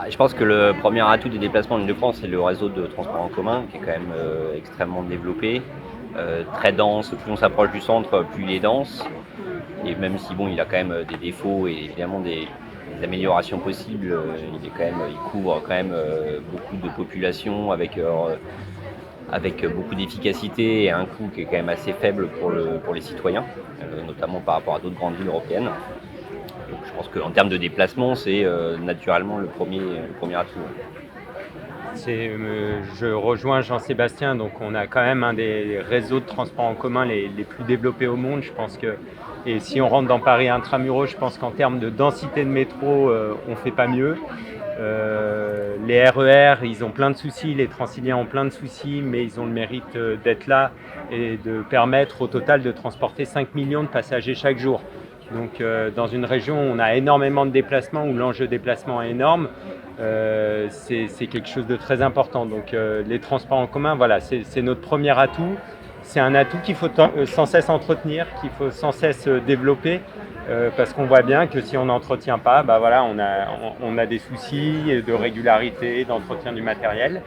Je pense que le premier atout des déplacements en Île-de-France, c'est le réseau de transport en commun qui est quand même extrêmement développé, très dense. Plus on s'approche du centre, plus il est dense. Et même si bon, il a quand même des défauts et évidemment des améliorations possibles, il couvre quand même beaucoup de populations avec beaucoup d'efficacité et un coût qui est quand même assez faible pour les citoyens, notamment par rapport à d'autres grandes villes européennes. Donc je pense qu'en termes de déplacement, c'est naturellement le premier atout. Je rejoins Jean-Sébastien, donc on a quand même un des réseaux de transport en commun les plus développés au monde. Je pense que, et si on rentre dans Paris intramuros, je pense qu'en termes de densité de métro, on ne fait pas mieux. Les RER, ils ont plein de soucis, les Transiliens ont plein de soucis, mais ils ont le mérite d'être là et de permettre au total de transporter 5 millions de passagers chaque jour. Donc dans une région où on a énormément de déplacements, où l'enjeu déplacement est énorme, c'est quelque chose de très important. Donc les transports en commun, voilà, c'est notre premier atout. C'est un atout qu'il faut sans cesse entretenir, qu'il faut sans cesse développer, parce qu'on voit bien que si on n'entretient pas, voilà, on a des soucis de régularité, d'entretien du matériel.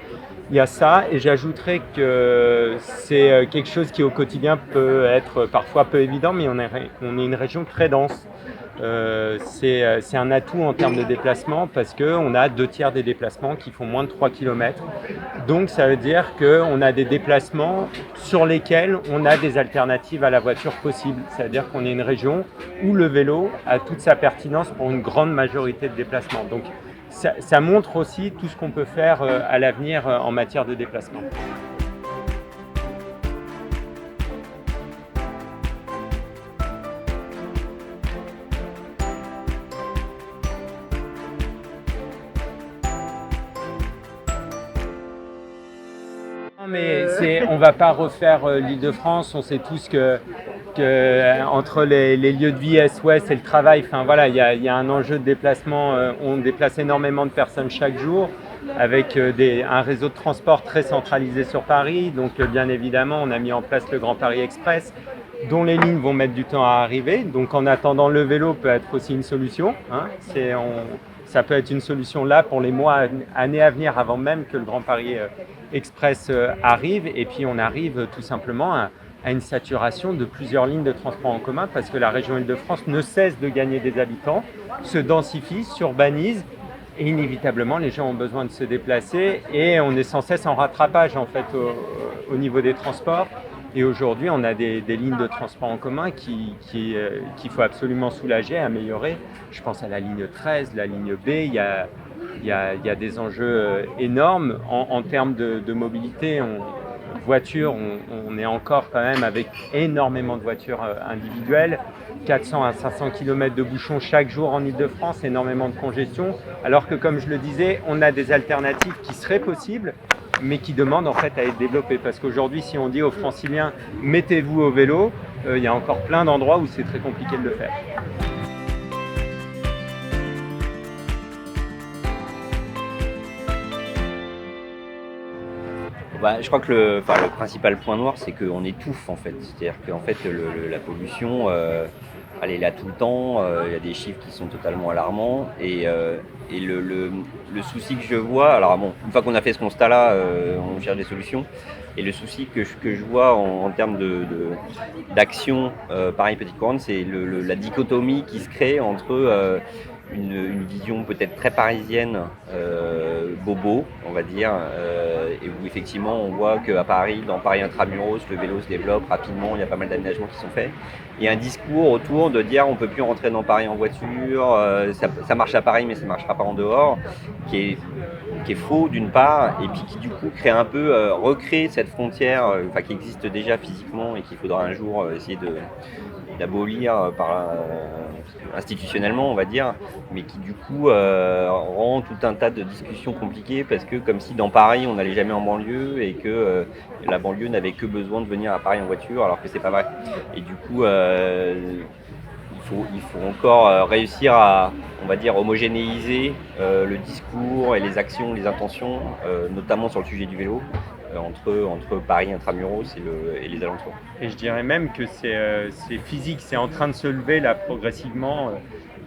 Il y a ça, et j'ajouterais que c'est quelque chose qui au quotidien peut être parfois peu évident, mais on est une région très dense. C'est un atout en termes de déplacement parce qu'on a 2/3 des déplacements qui font moins de 3 km. Donc ça veut dire qu'on a des déplacements sur lesquels on a des alternatives à la voiture possibles. Ça veut dire qu'on est une région où le vélo a toute sa pertinence pour une grande majorité de déplacements. Donc ça montre aussi tout ce qu'on peut faire à l'avenir en matière de déplacement. Mais on ne va pas refaire l'Île-de-France. On sait tous que entre les lieux de vie Est-Ouest et le travail, il y a un enjeu de déplacement. On déplace énormément de personnes chaque jour avec un réseau de transport très centralisé sur Paris. Donc bien évidemment, on a mis en place le Grand Paris Express, dont les lignes vont mettre du temps à arriver. Donc en attendant, le vélo peut être aussi une solution. Ça peut être une solution là pour les mois, années à venir, avant même que le Grand Paris Express arrive. Et puis on arrive tout simplement à une saturation de plusieurs lignes de transport en commun parce que la région Île-de-France ne cesse de gagner des habitants, se densifie, s'urbanise, et inévitablement les gens ont besoin de se déplacer et on est sans cesse en rattrapage en fait au niveau des transports. Et aujourd'hui, on a des lignes de transport en commun qu'il faut absolument soulager, améliorer. Je pense à la ligne 13, la ligne B. Il y a des enjeux énormes en termes de mobilité. Voiture, on est encore quand même avec énormément de voitures individuelles, 400 à 500 km de bouchons chaque jour en Île-de-France, énormément de congestion, alors que comme je le disais, on a des alternatives qui seraient possibles, mais qui demandent en fait à être développées. Parce qu'aujourd'hui, si on dit aux Franciliens « mettez-vous au vélo », il y a encore plein d'endroits où c'est très compliqué de le faire. Je crois que le principal point noir, c'est qu'on étouffe en fait. C'est-à-dire qu'en fait, la pollution, elle est là tout le temps. Il y a des chiffres qui sont totalement alarmants. Et le souci que je vois, alors bon, une fois qu'on a fait ce constat-là, on cherche des solutions. Et le souci que je vois en termes d'action, pareil Petite Couronne, c'est la dichotomie qui se crée entre une vision peut-être très parisienne, bobo, on va dire, et où effectivement on voit qu'à Paris, dans Paris intramuros, le vélo se développe rapidement, il y a pas mal d'aménagements qui sont faits. Il y a un discours autour de dire on ne peut plus rentrer dans Paris en voiture, ça marche à Paris mais ça ne marchera pas en dehors, qui est faux d'une part, et puis qui du coup crée un peu, recrée cette frontière qui existe déjà physiquement et qu'il faudra un jour essayer d'abolir institutionnellement, on va dire, mais qui du coup rend tout un tas de discussions compliquées parce que comme si dans Paris on n'allait jamais en banlieue et que la banlieue n'avait que besoin de venir à Paris en voiture, alors que c'est pas vrai. Et du coup il faut encore réussir à, on va dire, homogénéiser le discours et les actions, les intentions, notamment sur le sujet du vélo, entre Paris intramuros et les alentours. Et je dirais même que c'est physique, c'est en train de se lever là progressivement.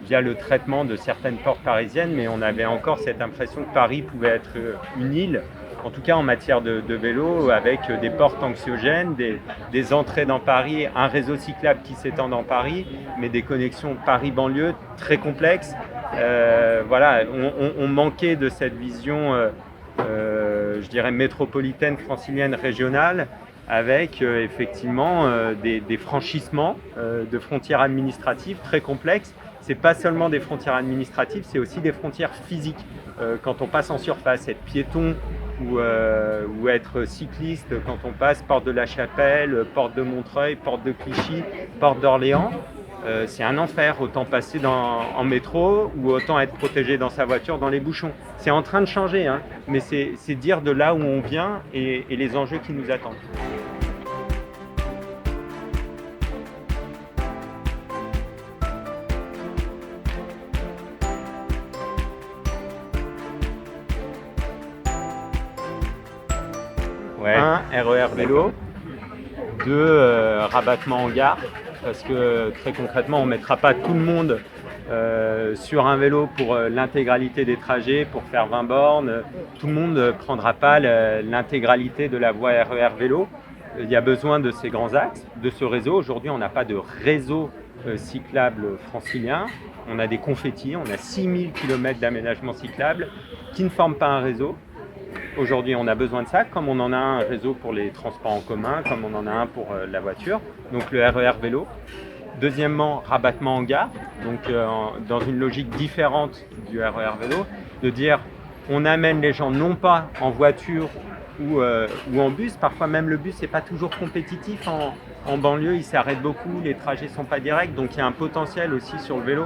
via le traitement de certaines portes parisiennes, mais on avait encore cette impression que Paris pouvait être une île, en tout cas en matière de vélo, avec des portes anxiogènes, des entrées dans Paris, un réseau cyclable qui s'étend dans Paris, mais des connexions Paris-banlieue très complexes. Voilà, on manquait de cette vision, je dirais, métropolitaine, francilienne, régionale, avec effectivement des franchissements de frontières administratives très complexes. Ce n'est pas seulement des frontières administratives, c'est aussi des frontières physiques. Quand on passe en surface, être piéton ou être cycliste, quand on passe porte de la Chapelle, porte de Montreuil, porte de Clichy, porte d'Orléans, c'est un enfer, autant passer en métro ou autant être protégé dans sa voiture dans les bouchons. C'est en train de changer, hein, mais c'est dire de là où on vient et les enjeux qui nous attendent. Ouais. 1, RER vélo. 2, rabattement en gare, parce que très concrètement, on ne mettra pas tout le monde sur un vélo pour l'intégralité des trajets, pour faire 20 bornes. Tout le monde ne prendra pas l'intégralité de la voie RER vélo. Il y a besoin de ces grands axes, de ce réseau. Aujourd'hui, on n'a pas de réseau cyclable francilien. On a des confettis, on a 6000 km d'aménagement cyclable qui ne forment pas un réseau. Aujourd'hui, on a besoin de ça, comme on en a un réseau pour les transports en commun, comme on en a un pour la voiture, donc le RER vélo. Deuxièmement, rabattement en gare, donc dans une logique différente du RER vélo, de dire on amène les gens non pas en voiture ou en bus, parfois même le bus n'est pas toujours compétitif en banlieue, il s'arrête beaucoup, les trajets ne sont pas directs, donc il y a un potentiel aussi sur le vélo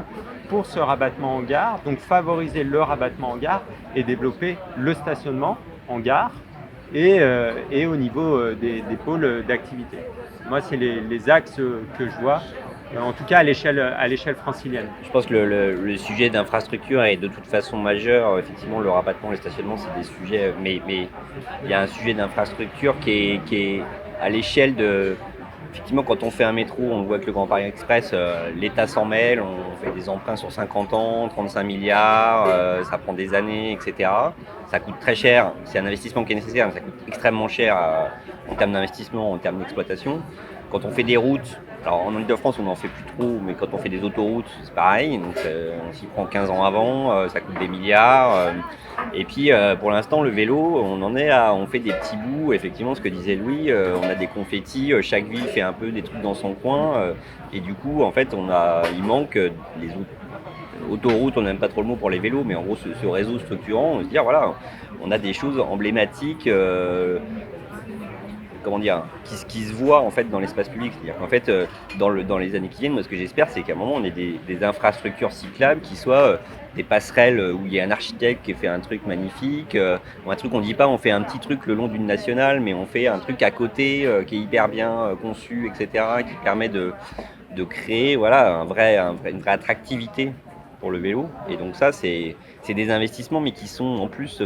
pour ce rabattement en gare, donc favoriser le rabattement en gare et développer le stationnement en gare et au niveau des pôles d'activité. Moi, c'est les axes que je vois, en tout cas à l'échelle francilienne. Je pense que le sujet d'infrastructure est de toute façon majeur. Effectivement, le rabattement et le stationnement, c'est des sujets, mais il y a un sujet d'infrastructure qui est à l'échelle de... Effectivement, quand on fait un métro, on voit que le Grand Paris Express, l'État s'en mêle, on fait des emprunts sur 50 ans, 35 milliards, ça prend des années, etc. Ça coûte très cher, c'est un investissement qui est nécessaire, mais ça coûte extrêmement cher en termes d'investissement, en termes d'exploitation. Quand on fait des routes, alors en Ile-de-France on n'en fait plus trop, mais quand on fait des autoroutes, c'est pareil, donc on s'y prend 15 ans avant, ça coûte des milliards. Et puis pour l'instant le vélo, on en est là, on fait des petits bouts, effectivement ce que disait Louis, on a des confettis, chaque ville fait un peu des trucs dans son coin, et du coup en fait il manque les autoroutes, on n'aime pas trop le mot pour les vélos, mais en gros ce réseau structurant, on se dit voilà, on a des choses emblématiques, qui se voient en fait dans l'espace public. C'est-à-dire qu'en fait, dans les années qui viennent, moi ce que j'espère, c'est qu'à un moment on ait des infrastructures cyclables qui soient des passerelles où il y a un architecte qui fait un truc magnifique, un truc on dit pas on fait un petit truc le long d'une nationale, mais on fait un truc à côté qui est hyper bien conçu, etc., qui permet de créer voilà, une vraie attractivité pour le vélo. Et donc ça, c'est des investissements, mais qui sont en plus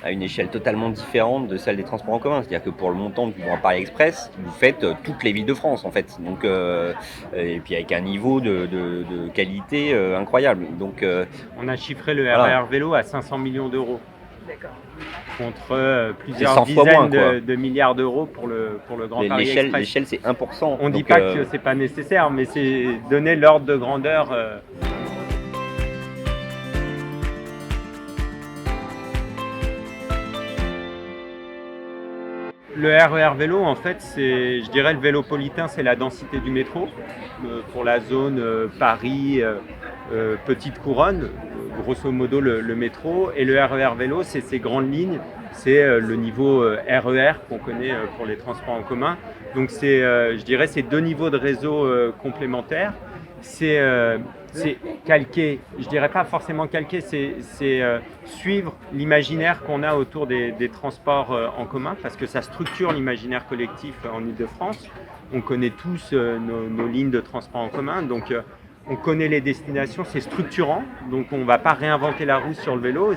à une échelle totalement différente de celle des transports en commun. C'est-à-dire que pour le montant du Grand Paris Express, vous faites toutes les villes de France en fait. Donc, et puis avec un niveau de qualité incroyable. Donc, on a chiffré le RER vélo à 500 millions d'euros. D'accord. Contre plusieurs dizaines de milliards d'euros pour le Grand Paris Express. L'échelle, c'est 1%. On ne dit pas que ce n'est pas nécessaire, mais c'est donner l'ordre de grandeur. Le RER vélo, en fait, je dirais le vélopolitain, c'est la densité du métro. Pour la zone Paris, Petite Couronne, grosso modo le métro. Et le RER vélo, c'est ces grandes lignes, c'est le niveau RER qu'on connaît pour les transports en commun. Donc c'est, je dirais, ces deux niveaux de réseau complémentaires. C'est calquer, je dirais pas forcément calquer, c'est suivre l'imaginaire qu'on a autour des transports en commun, parce que ça structure l'imaginaire collectif en Ile-de-France. On connaît tous nos lignes de transport en commun, donc on connaît les destinations, c'est structurant, donc on ne va pas réinventer la roue sur le vélo.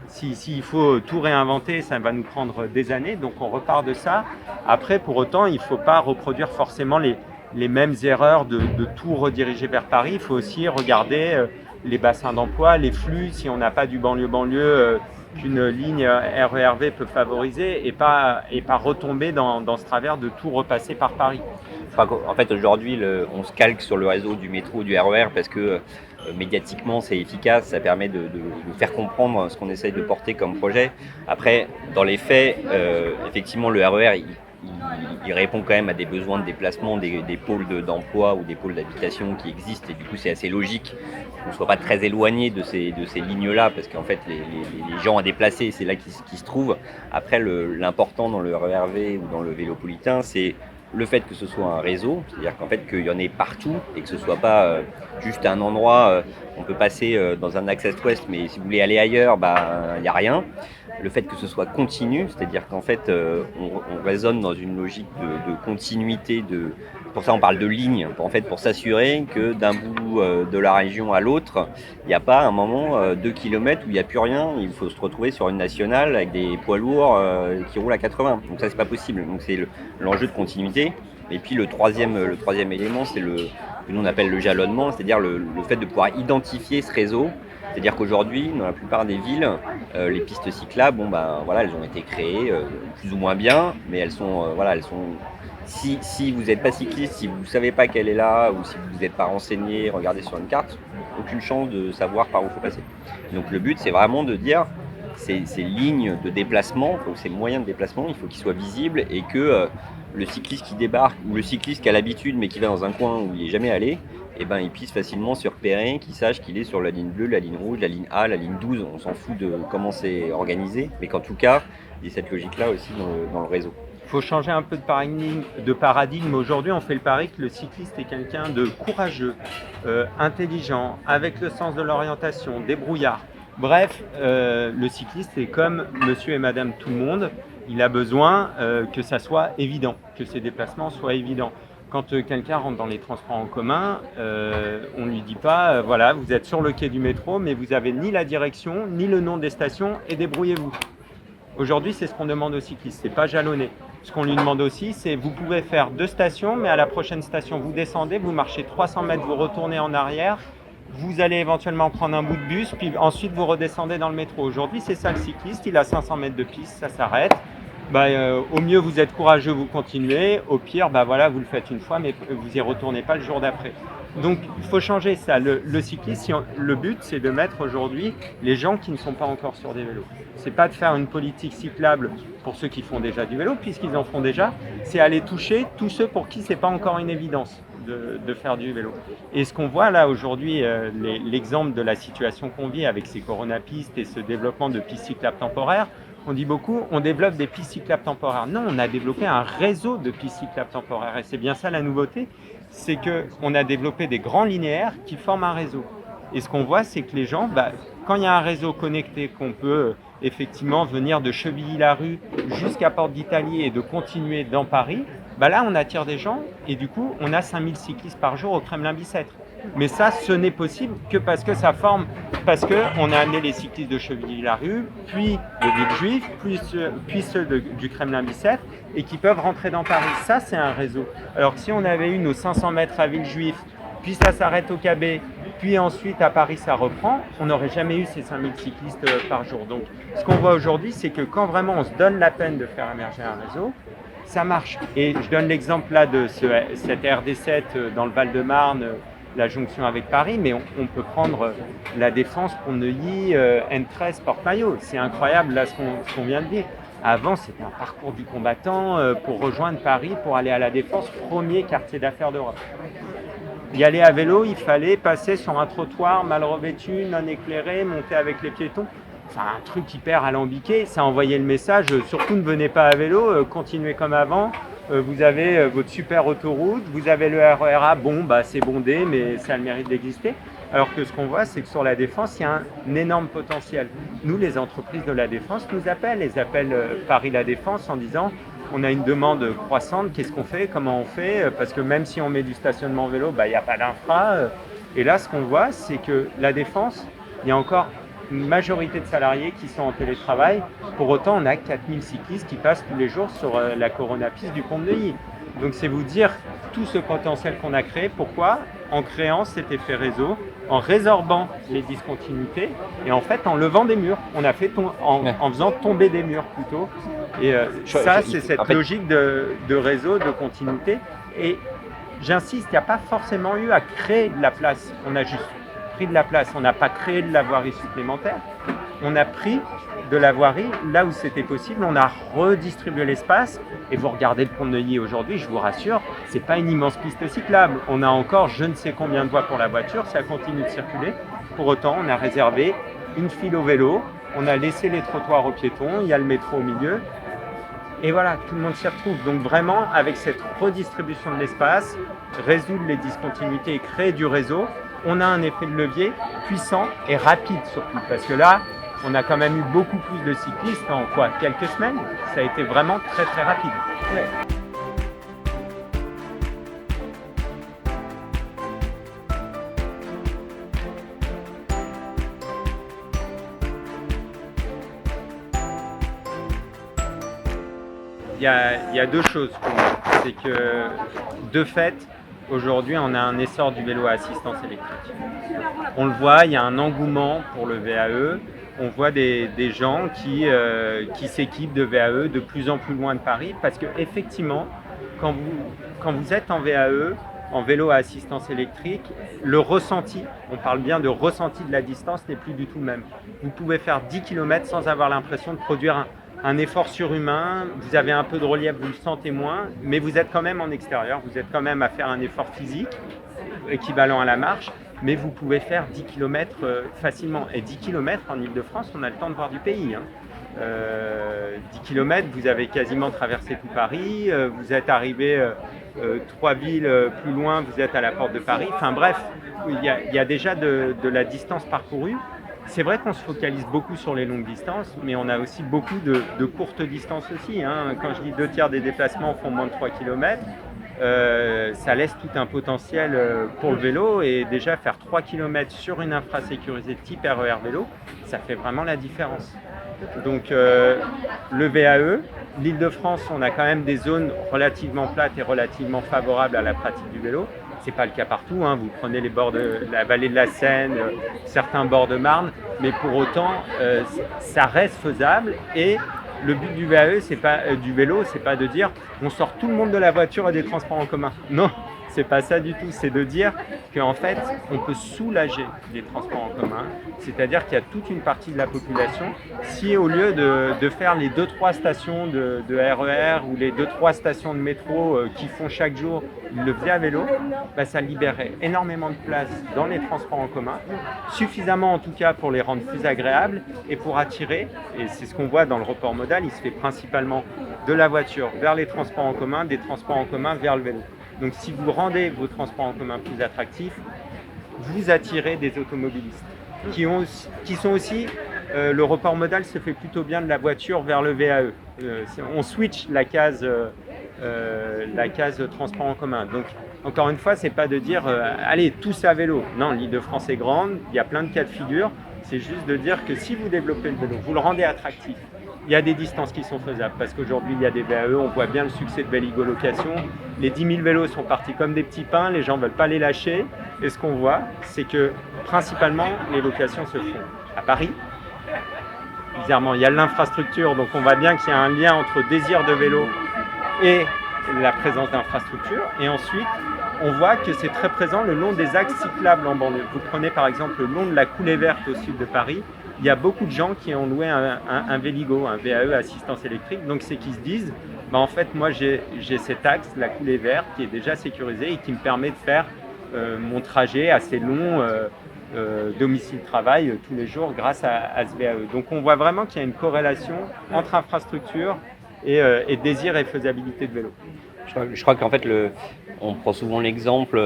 S'il faut tout réinventer, ça va nous prendre des années, donc on repart de ça. Après, pour autant, il ne faut pas reproduire forcément les mêmes erreurs de tout rediriger vers Paris. Il faut aussi regarder les bassins d'emploi, les flux, si on n'a pas du banlieue-banlieue qu'une ligne RERV peut favoriser et pas retomber dans ce travers de tout repasser par Paris. En fait, aujourd'hui, on se calque sur le réseau du métro, du RER, parce que médiatiquement, c'est efficace, ça permet de faire comprendre ce qu'on essaye de porter comme projet. Après, dans les faits, effectivement, le RER, il répond quand même à des besoins de déplacement, des pôles d'emploi ou des pôles d'habitation qui existent, et du coup, c'est assez logique qu'on ne soit pas très éloigné de ces lignes-là, parce qu'en fait, les gens à déplacer, c'est là qu'ils se trouvent. Après, l'important dans le RERV ou dans le Vélopolitain, c'est le fait que ce soit un réseau, c'est-à-dire qu'en fait qu'il y en ait partout et que ce soit pas juste un endroit, on peut passer dans un axe est-ouest, mais si vous voulez aller ailleurs, il n'y a rien. Le fait que ce soit continu, c'est-à-dire qu'en fait on raisonne dans une logique de continuité, pour ça on parle de ligne, pour s'assurer que d'un bout de la région à l'autre, il n'y a pas un moment 2 km où il n'y a plus rien, il faut se retrouver sur une nationale avec des poids lourds qui roulent à 80. Donc ça c'est pas possible, donc c'est l'enjeu de continuité. Et puis le troisième élément, c'est que nous on appelle le jalonnement, c'est-à-dire le fait de pouvoir identifier ce réseau. C'est-à-dire qu'aujourd'hui, dans la plupart des villes, les pistes cyclables, elles ont été créées plus ou moins bien, mais elles sont. Si vous n'êtes pas cycliste, si vous ne savez pas qu'elle est là, ou si vous n'êtes pas renseigné, regardez sur une carte, aucune chance de savoir par où il faut passer. Donc le but, c'est vraiment de dire ces lignes de déplacement, ces moyens de déplacement, il faut qu'ils soient visibles et que le cycliste qui débarque ou le cycliste qui a l'habitude mais qui va dans un coin où il n'est jamais allé, il puisse facilement se repérer, qu'il sache qu'il est sur la ligne bleue, la ligne rouge, la ligne A, la ligne 12. On s'en fout de comment c'est organisé, mais qu'en tout cas, il y ait cette logique-là aussi dans le réseau. Il faut changer un peu de paradigme. Aujourd'hui, on fait le pari que le cycliste est quelqu'un de courageux, intelligent, avec le sens de l'orientation, débrouillard. Bref, le cycliste est comme monsieur et madame tout le monde. Il a besoin que ça soit évident, que ses déplacements soient évidents. Quand quelqu'un rentre dans les transports en commun, on ne lui dit pas voilà, vous êtes sur le quai du métro, mais vous n'avez ni la direction, ni le nom des stations, et débrouillez-vous. Aujourd'hui, c'est ce qu'on demande aux cyclistes, c'est pas jalonner. Ce qu'on lui demande aussi, c'est vous pouvez faire 2 stations, mais à la prochaine station, vous descendez, vous marchez 300 mètres, vous retournez en arrière, vous allez éventuellement prendre un bout de bus, puis ensuite vous redescendez dans le métro. Aujourd'hui, c'est ça le cycliste, il a 500 mètres de piste, ça s'arrête. Au mieux, vous êtes courageux, vous continuez. Au pire, vous le faites une fois, mais vous n'y retournez pas le jour d'après. Donc, il faut changer ça. Le cycliste, le but, c'est de mettre aujourd'hui les gens qui ne sont pas encore sur des vélos. C'est pas de faire une politique cyclable pour ceux qui font déjà du vélo, puisqu'ils en font déjà. C'est aller toucher tous ceux pour qui c'est pas encore une évidence de faire du vélo. Et ce qu'on voit là aujourd'hui, l'exemple de la situation qu'on vit avec ces coronapistes et ce développement de pistes cyclables temporaires, on dit beaucoup, on développe des pistes cyclables temporaires. Non, on a développé un réseau de pistes cyclables temporaires. Et c'est bien ça la nouveauté, c'est qu'on a développé des grands linéaires qui forment un réseau. Et ce qu'on voit, c'est que les gens, quand il y a un réseau connecté, qu'on peut effectivement venir de Chevilly-la-Rue jusqu'à Porte d'Italie et de continuer dans Paris, là on attire des gens et du coup on a 5000 cyclistes par jour au Kremlin-Bicêtre. Mais ça, ce n'est possible que parce que ça forme, parce qu'on a amené les cyclistes de Chevilly-la-Rue, puis de Villejuif, puis ceux du Kremlin-Bicêtre, et qui peuvent rentrer dans Paris. Ça, c'est un réseau. Alors que si on avait eu nos 500 mètres à Villejuif, puis ça s'arrête au Cabet, puis ensuite à Paris ça reprend, on n'aurait jamais eu ces 5000 cyclistes par jour. Donc ce qu'on voit aujourd'hui, c'est que quand vraiment on se donne la peine de faire émerger un réseau, ça marche. Et je donne l'exemple là de cette RD7 dans le Val-de-Marne, la jonction avec Paris, mais on peut prendre la Défense pour Neuilly, N13, Porte-Maillot. C'est incroyable là ce qu'on vient de dire. Avant, c'était un parcours du combattant pour rejoindre Paris, pour aller à la Défense, premier quartier d'affaires d'Europe. Y aller à vélo, il fallait passer sur un trottoir mal revêtu, non éclairé, monter avec les piétons. Enfin, un truc hyper alambiqué. Ça envoyait le message, surtout ne venez pas à vélo, continuez comme avant. Vous avez votre super autoroute, vous avez le RER A, c'est bondé, mais ça a le mérite d'exister. Alors que ce qu'on voit, c'est que sur la Défense, il y a un énorme potentiel. Nous, les entreprises de la Défense nous appellent. Elles appellent Paris La Défense en disant on a une demande croissante, qu'est-ce qu'on fait, comment on fait? Parce que même si on met du stationnement vélo, il n'y a pas d'infra. Et là, ce qu'on voit, c'est que la Défense, il y a encore une majorité de salariés qui sont en télétravail. Pour autant, on a 4000 cyclistes qui passent tous les jours sur la Corona-Piste du Pont de Neuilly. Donc c'est vous dire tout ce potentiel qu'on a créé. Pourquoi? En créant cet effet réseau, en résorbant les discontinuités et en fait en levant des murs. On a fait en faisant tomber des murs plutôt. Et ça, c'est cette logique de réseau, de continuité. Et j'insiste, il n'y a pas forcément eu à créer de la place. On a juste pris de la place. On n'a pas créé de la voirie supplémentaire. On a pris de la voirie là où c'était possible. On a redistribué l'espace. Et vous regardez le pont de Neuilly aujourd'hui, je vous rassure, c'est pas une immense piste cyclable. On a encore je ne sais combien de voies pour la voiture. Ça continue de circuler. Pour autant, on a réservé une file au vélo. On a laissé les trottoirs aux piétons. Il y a le métro au milieu. Et voilà, tout le monde s'y retrouve. Donc vraiment, avec cette redistribution de l'espace, résoudre les discontinuités et créer du réseau, on a un effet de levier puissant et rapide surtout. Parce que là, on a quand même eu beaucoup plus de cyclistes en quelques semaines. Ça a été vraiment très très rapide. Ouais. Il y a deux choses pour moi. C'est que, de fait, aujourd'hui, on a un essor du vélo à assistance électrique. On le voit, il y a un engouement pour le VAE. On voit des gens qui s'équipent de VAE de plus en plus loin de Paris parce qu'effectivement, quand vous êtes en VAE, en vélo à assistance électrique, le ressenti, on parle bien de ressenti de la distance, n'est plus du tout le même. Vous pouvez faire 10 km sans avoir l'impression de produire un effort surhumain, vous avez un peu de relief, vous le sentez moins, mais vous êtes quand même en extérieur, vous êtes quand même à faire un effort physique équivalent à la marche, mais vous pouvez faire 10 km facilement. Et 10 km en Ile-de-France, on a le temps de voir du pays. 10 km, vous avez quasiment traversé tout Paris, vous êtes arrivé 3 villes plus loin, vous êtes à la porte de Paris. Enfin bref, il y a déjà de la distance parcourue. C'est vrai qu'on se focalise beaucoup sur les longues distances, mais on a aussi beaucoup de courtes distances aussi. Quand je dis 2/3 des déplacements font moins de 3 km, ça laisse tout un potentiel pour le vélo. Et déjà faire 3 km sur une infra sécurisée type RER vélo, ça fait vraiment la différence. Donc le VAE, l'Île-de-France, on a quand même des zones relativement plates et relativement favorables à la pratique du vélo. C'est pas le cas partout, vous prenez les bords de la vallée de la Seine, certains bords de Marne, mais pour autant, ça reste faisable. Et le but du VAE, du vélo, c'est pas de dire on sort tout le monde de la voiture et des transports en commun. Non, c'est pas ça du tout. C'est de dire qu'en fait, on peut soulager les transports en commun. C'est-à-dire qu'il y a toute une partie de la population, si au lieu de faire les 2-3 stations de RER ou les 2-3 stations de métro qu'ils font chaque jour, ils le faisaient à vélo, ça libérait énormément de place dans les transports en commun, suffisamment en tout cas pour les rendre plus agréables et pour attirer, et c'est ce qu'on voit dans le report modal, il se fait principalement de la voiture vers les transports en commun, des transports en commun vers le vélo. Donc si vous rendez vos transports en commun plus attractifs, vous attirez des automobilistes qui sont aussi, le report modal se fait plutôt bien de la voiture vers le VAE. On switch la case transport en commun. Donc encore une fois, c'est pas de dire allez tous à vélo. Non, l'Île-de-France est grande, il y a plein de cas de figure. C'est juste de dire que si vous développez le vélo, vous le rendez attractif. Il y a des distances qui sont faisables parce qu'aujourd'hui il y a des VAE, on voit bien le succès de Belligo Location. Les 10 000 vélos sont partis comme des petits pains, les gens ne veulent pas les lâcher. Et ce qu'on voit, c'est que principalement les locations se font à Paris. Bizarrement, il y a l'infrastructure, donc on voit bien qu'il y a un lien entre désir de vélo et la présence d'infrastructures. Et ensuite, on voit que c'est très présent le long des axes cyclables en banlieue. Vous prenez par exemple le long de la coulée verte au sud de Paris, il y a beaucoup de gens qui ont loué un Véligo, un VAE assistance électrique. Donc c'est qu'ils se disent, en fait moi j'ai cet axe, la coulée verte, qui est déjà sécurisé et qui me permet de faire mon trajet assez long, domicile-travail tous les jours grâce à ce VAE. Donc on voit vraiment qu'il y a une corrélation entre infrastructure et désir et faisabilité de vélo. Je crois qu'en fait, on prend souvent l'exemple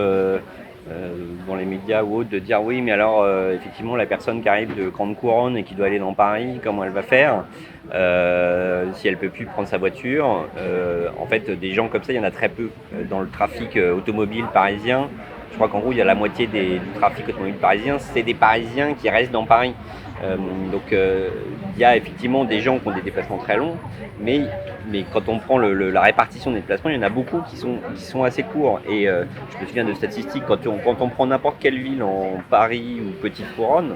dans les médias ou autres de dire oui, mais alors effectivement, la personne qui arrive de Grande Couronne et qui doit aller dans Paris, comment elle va faire si elle ne peut plus prendre sa voiture. En fait, des gens comme ça, il y en a très peu dans le trafic automobile parisien. Je crois qu'en gros, il y a la moitié du trafic automobile parisien, c'est des Parisiens qui restent dans Paris. Il y a effectivement des gens qui ont des déplacements très longs, mais quand on prend la répartition des déplacements, il y en a beaucoup qui sont assez courts. Et je me souviens de statistiques, quand on prend n'importe quelle ville en Paris ou Petite Couronne,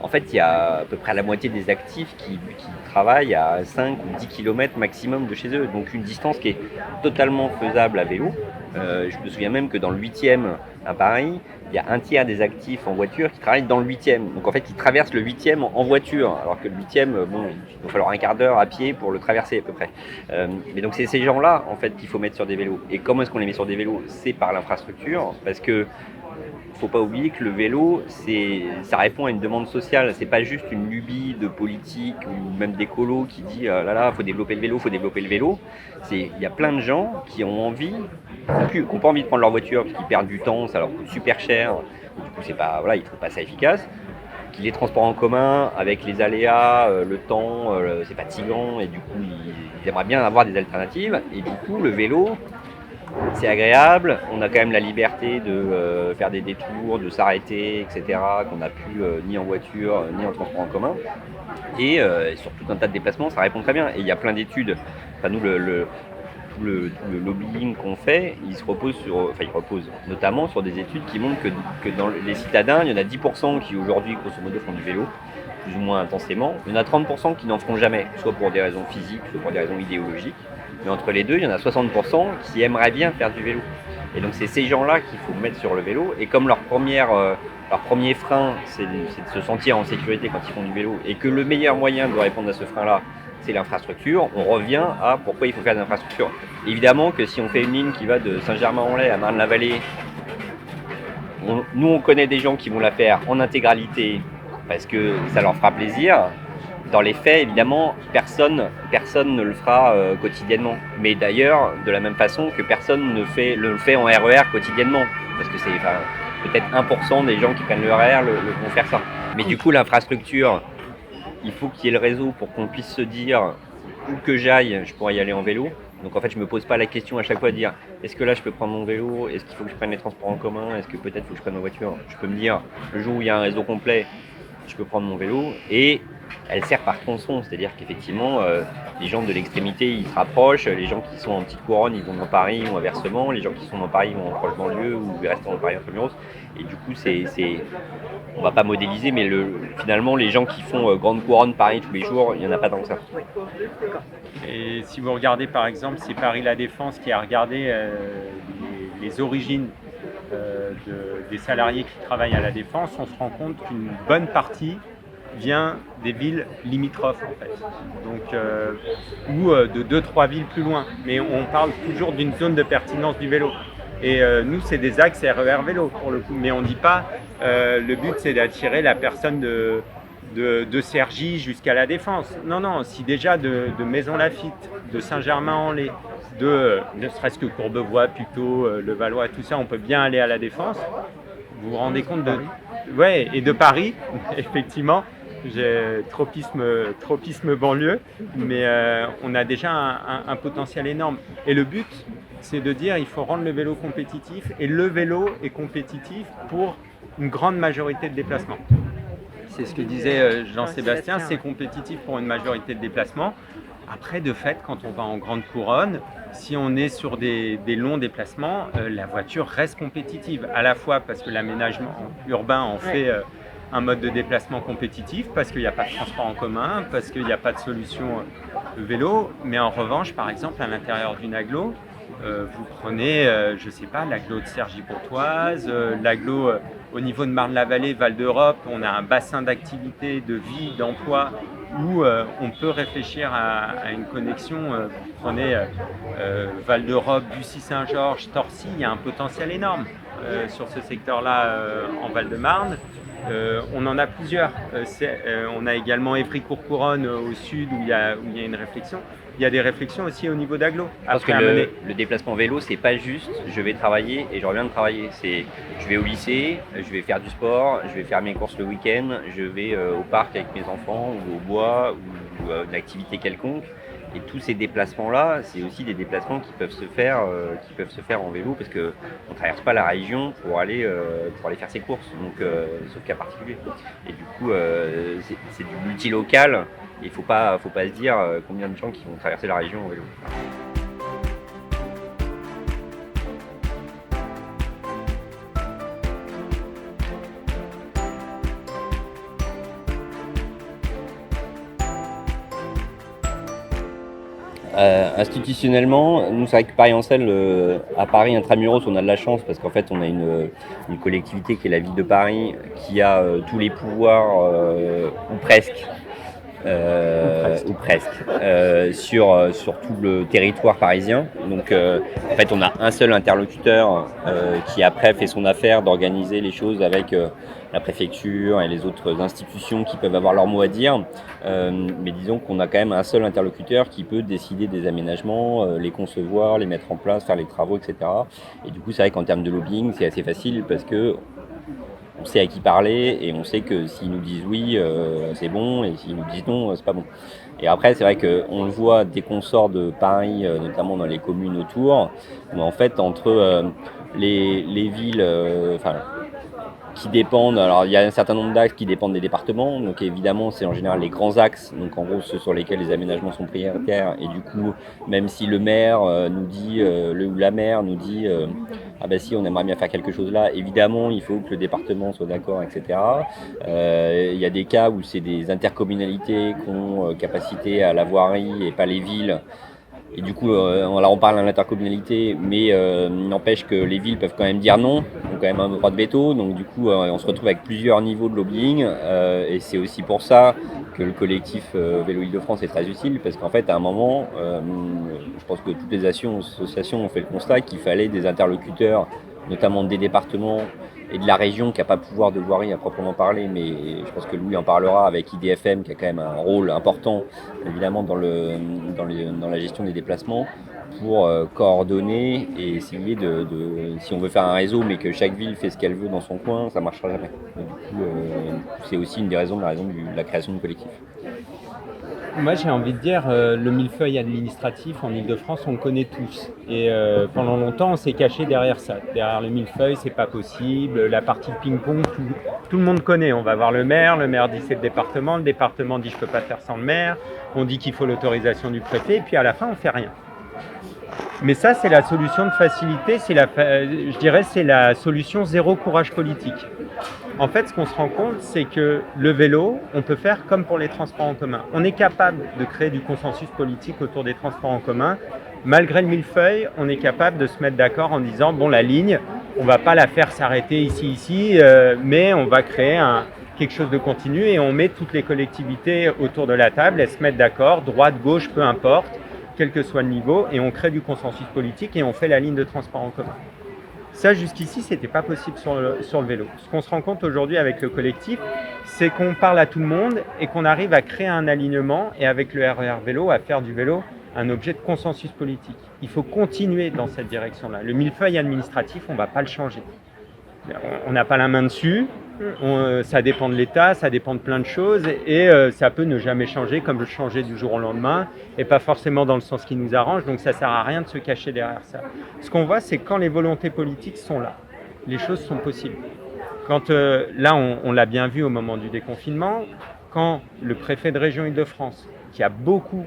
en fait, il y a à peu près la moitié des actifs qui travaillent à 5 ou 10 km maximum de chez eux. Donc une distance qui est totalement faisable à vélo. Je me souviens même que dans le 8e à Paris, il y a un tiers des actifs en voiture qui travaillent dans le 8e. Donc en fait, ils traversent le 8e en voiture, alors que le 8e, il va falloir un quart d'heure à pied pour le traverser à peu près. Mais donc c'est ces gens-là en fait qu'il faut mettre sur des vélos. Et comment est-ce qu'on les met sur des vélos? C'est par l'infrastructure, parce que faut pas oublier que le vélo, ça répond à une demande sociale. C'est pas juste une lubie de politique ou même d'écolo qui dit faut développer le vélo, faut développer le vélo. Il y a plein de gens qui ont envie, qui n'ont pas envie de prendre leur voiture parce qu'ils perdent du temps, ça leur coûte super cher. Du coup, ils trouvent pas ça efficace. Les transports en commun, avec les aléas, le temps, c'est fatigant et du coup, ils aimeraient bien avoir des alternatives. Et du coup, le vélo, c'est agréable, on a quand même la liberté de faire des détours, de s'arrêter, etc., qu'on n'a plus ni en voiture, ni en transport en commun. Et sur tout un tas de déplacements, ça répond très bien. Et il y a plein d'études. Enfin, nous, le lobbying qu'on fait, il repose notamment sur des études qui montrent que dans les citadins, il y en a 10% qui aujourd'hui, grosso modo, font du vélo, plus ou moins intensément. Il y en a 30% qui n'en feront jamais, soit pour des raisons physiques, soit pour des raisons idéologiques. Mais entre les deux, il y en a 60% qui aimeraient bien faire du vélo. Et donc c'est ces gens-là qu'il faut mettre sur le vélo. Et comme leur premier frein, c'est de se sentir en sécurité quand ils font du vélo, et que le meilleur moyen de répondre à ce frein-là, c'est l'infrastructure, on revient à pourquoi il faut faire de l'infrastructure. Évidemment que si on fait une ligne qui va de Saint-Germain-en-Laye à Marne-la-Vallée, nous on connaît des gens qui vont la faire en intégralité parce que ça leur fera plaisir. Dans les faits, évidemment, personne ne le fera quotidiennement. Mais d'ailleurs, de la même façon que personne ne le fait en RER quotidiennement. Parce que c'est peut-être 1% des gens qui prennent le RER vont faire ça. Mais du coup, l'infrastructure, il faut qu'il y ait le réseau pour qu'on puisse se dire où que j'aille, je pourrais y aller en vélo. Donc en fait, je me pose pas la question à chaque fois de dire est-ce que là je peux prendre mon vélo, est-ce qu'il faut que je prenne les transports en commun, est-ce que peut-être il faut que je prenne ma voiture. Je peux me dire le jour où il y a un réseau complet, je peux prendre mon vélo, et elle sert par tronçon, c'est-à-dire qu'effectivement les gens de l'extrémité ils se rapprochent, les gens qui sont en petite couronne ils vont dans Paris ou inversement, les gens qui sont dans Paris vont en proche banlieue ou ils restent dans Paris Intramuros. Et du coup on va pas modéliser, mais finalement les gens qui font grande couronne Paris tous les jours, il y en a pas tant que ça. Et si vous regardez par exemple, c'est Paris La Défense qui a regardé les origines des salariés qui travaillent à La Défense, on se rend compte qu'une bonne partie vient des villes limitrophes en fait, donc ou de 2-3 villes plus loin, mais on parle toujours d'une zone de pertinence du vélo. Et nous, c'est des axes RER vélo pour le coup, mais on ne dit pas le but c'est d'attirer la personne de Cergy jusqu'à La Défense. Non, si déjà de Maison Lafitte, de Saint-Germain-en-Laye, ne serait-ce que Courbevoie, Puteaux, Levallois, tout ça, on peut bien aller à La Défense. Vous vous rendez compte et de Paris, effectivement. J'ai tropisme banlieue, mais on a déjà un potentiel énorme. Et le but, c'est de dire il faut rendre le vélo compétitif, et le vélo est compétitif pour une grande majorité de déplacements. C'est ce que disait Jean-Sébastien, c'est compétitif pour une majorité de déplacements. Après, de fait, quand on va en grande couronne, si on est sur des longs déplacements, la voiture reste compétitive, à la fois parce que l'aménagement urbain en fait un mode de déplacement compétitif, parce qu'il n'y a pas de transport en commun, parce qu'il n'y a pas de solution vélo. Mais en revanche, par exemple, à l'intérieur d'une agglo, vous prenez, je ne sais pas, l'agglo de Cergy-Pontoise, l'agglo au niveau de Marne-la-Vallée, Val d'Europe, on a un bassin d'activité, de vie, d'emploi, où on peut réfléchir à une connexion. Vous prenez Val d'Europe, Bussy-Saint-Georges, Torcy, il y a un potentiel énorme sur ce secteur-là en Val-de-Marne. On en a plusieurs. On a également Évry-Courcouronne au sud où il y a une réflexion. Il y a des réflexions aussi au niveau d'agglo. Parce que le déplacement vélo, c'est pas juste je vais travailler et je reviens de travailler. C'est je vais au lycée, je vais faire du sport, je vais faire mes courses le week-end, je vais au parc avec mes enfants ou au bois ou une activité quelconque. Et tous ces déplacements-là, c'est aussi des déplacements qui peuvent se faire en vélo parce qu'on ne traverse pas la région pour aller faire ses courses, donc, sauf cas particulier. Et du coup, c'est du multilocal. Il ne faut pas se dire combien de gens qui vont traverser la région en vélo. Institutionnellement, nous, c'est vrai que Paris Ancel, à Paris Intramuros, on a de la chance parce qu'en fait, on a une collectivité qui est la ville de Paris qui a tous les pouvoirs, ou presque, sur tout le territoire parisien. Donc, en fait, on a un seul interlocuteur qui après fait son affaire d'organiser les choses avec la préfecture et les autres institutions qui peuvent avoir leur mot à dire. Mais disons qu'on a quand même un seul interlocuteur qui peut décider des aménagements, les concevoir, les mettre en place, faire les travaux, etc. Et du coup, c'est vrai qu'en termes de lobbying, c'est assez facile parce que on sait à qui parler et on sait que s'ils nous disent oui, c'est bon, et s'ils nous disent non, c'est pas bon. Et après, c'est vrai qu'on le voit dès qu'on sort de Paris, notamment dans les communes autour, mais en fait, entre les villes, qui dépendent, alors il y a un certain nombre d'axes qui dépendent des départements, donc évidemment c'est en général les grands axes, donc en gros ceux sur lesquels les aménagements sont prioritaires, et du coup même si le maire nous dit, ou la maire nous dit ah bah si on aimerait bien faire quelque chose là, évidemment il faut que le département soit d'accord, etc. Il y a des cas où c'est des intercommunalités qui ont capacité à la voirie et pas les villes. Et du coup, on parle à l'intercommunalité, mais n'empêche que les villes peuvent quand même dire non, ont quand même un droit de veto. Donc du coup, on se retrouve avec plusieurs niveaux de lobbying. Et c'est aussi pour ça que le collectif Vélo Île-de-France est très utile, parce qu'en fait, à un moment, je pense que toutes les associations ont fait le constat qu'il fallait des interlocuteurs, notamment des départements et de la région qui n'a pas pouvoir de voirie à proprement parler, mais je pense que Louis en parlera avec IDFM qui a quand même un rôle important évidemment dans la gestion des déplacements pour coordonner et essayer si on veut faire un réseau mais que chaque ville fait ce qu'elle veut dans son coin, ça ne marchera jamais. Et du coup, c'est aussi une des raisons, de la création du collectif. Moi, j'ai envie de dire, le millefeuille administratif en Île-de-France, on le connaît tous. Et pendant longtemps, on s'est caché derrière ça. Derrière le millefeuille, c'est pas possible. La partie ping-pong, tout le monde connaît. On va voir le maire dit c'est le département dit je peux pas faire sans le maire, on dit qu'il faut l'autorisation du préfet, et puis à la fin, on fait rien. Mais ça, c'est la solution de facilité, je dirais c'est la solution zéro courage politique. En fait, ce qu'on se rend compte, c'est que le vélo, on peut faire comme pour les transports en commun. On est capable de créer du consensus politique autour des transports en commun. Malgré le millefeuille, on est capable de se mettre d'accord en disant, bon, la ligne, on ne va pas la faire s'arrêter ici, mais on va créer quelque chose de continu et on met toutes les collectivités autour de la table, elles se mettent d'accord, droite, gauche, peu importe, quel que soit le niveau, et on crée du consensus politique et on fait la ligne de transport en commun. Ça, jusqu'ici, ce n'était pas possible sur le vélo. Ce qu'on se rend compte aujourd'hui avec le collectif, c'est qu'on parle à tout le monde et qu'on arrive à créer un alignement et avec le RER vélo, à faire du vélo un objet de consensus politique. Il faut continuer dans cette direction-là. Le millefeuille administratif, on ne va pas le changer. On n'a pas la main dessus, ça dépend de l'État, ça dépend de plein de choses et ça peut ne jamais changer comme changer du jour au lendemain et pas forcément dans le sens qui nous arrange, donc ça ne sert à rien de se cacher derrière ça. Ce qu'on voit, c'est quand les volontés politiques sont là, les choses sont possibles. Quand là, on l'a bien vu au moment du déconfinement, quand le préfet de région Île-de-France, qui a beaucoup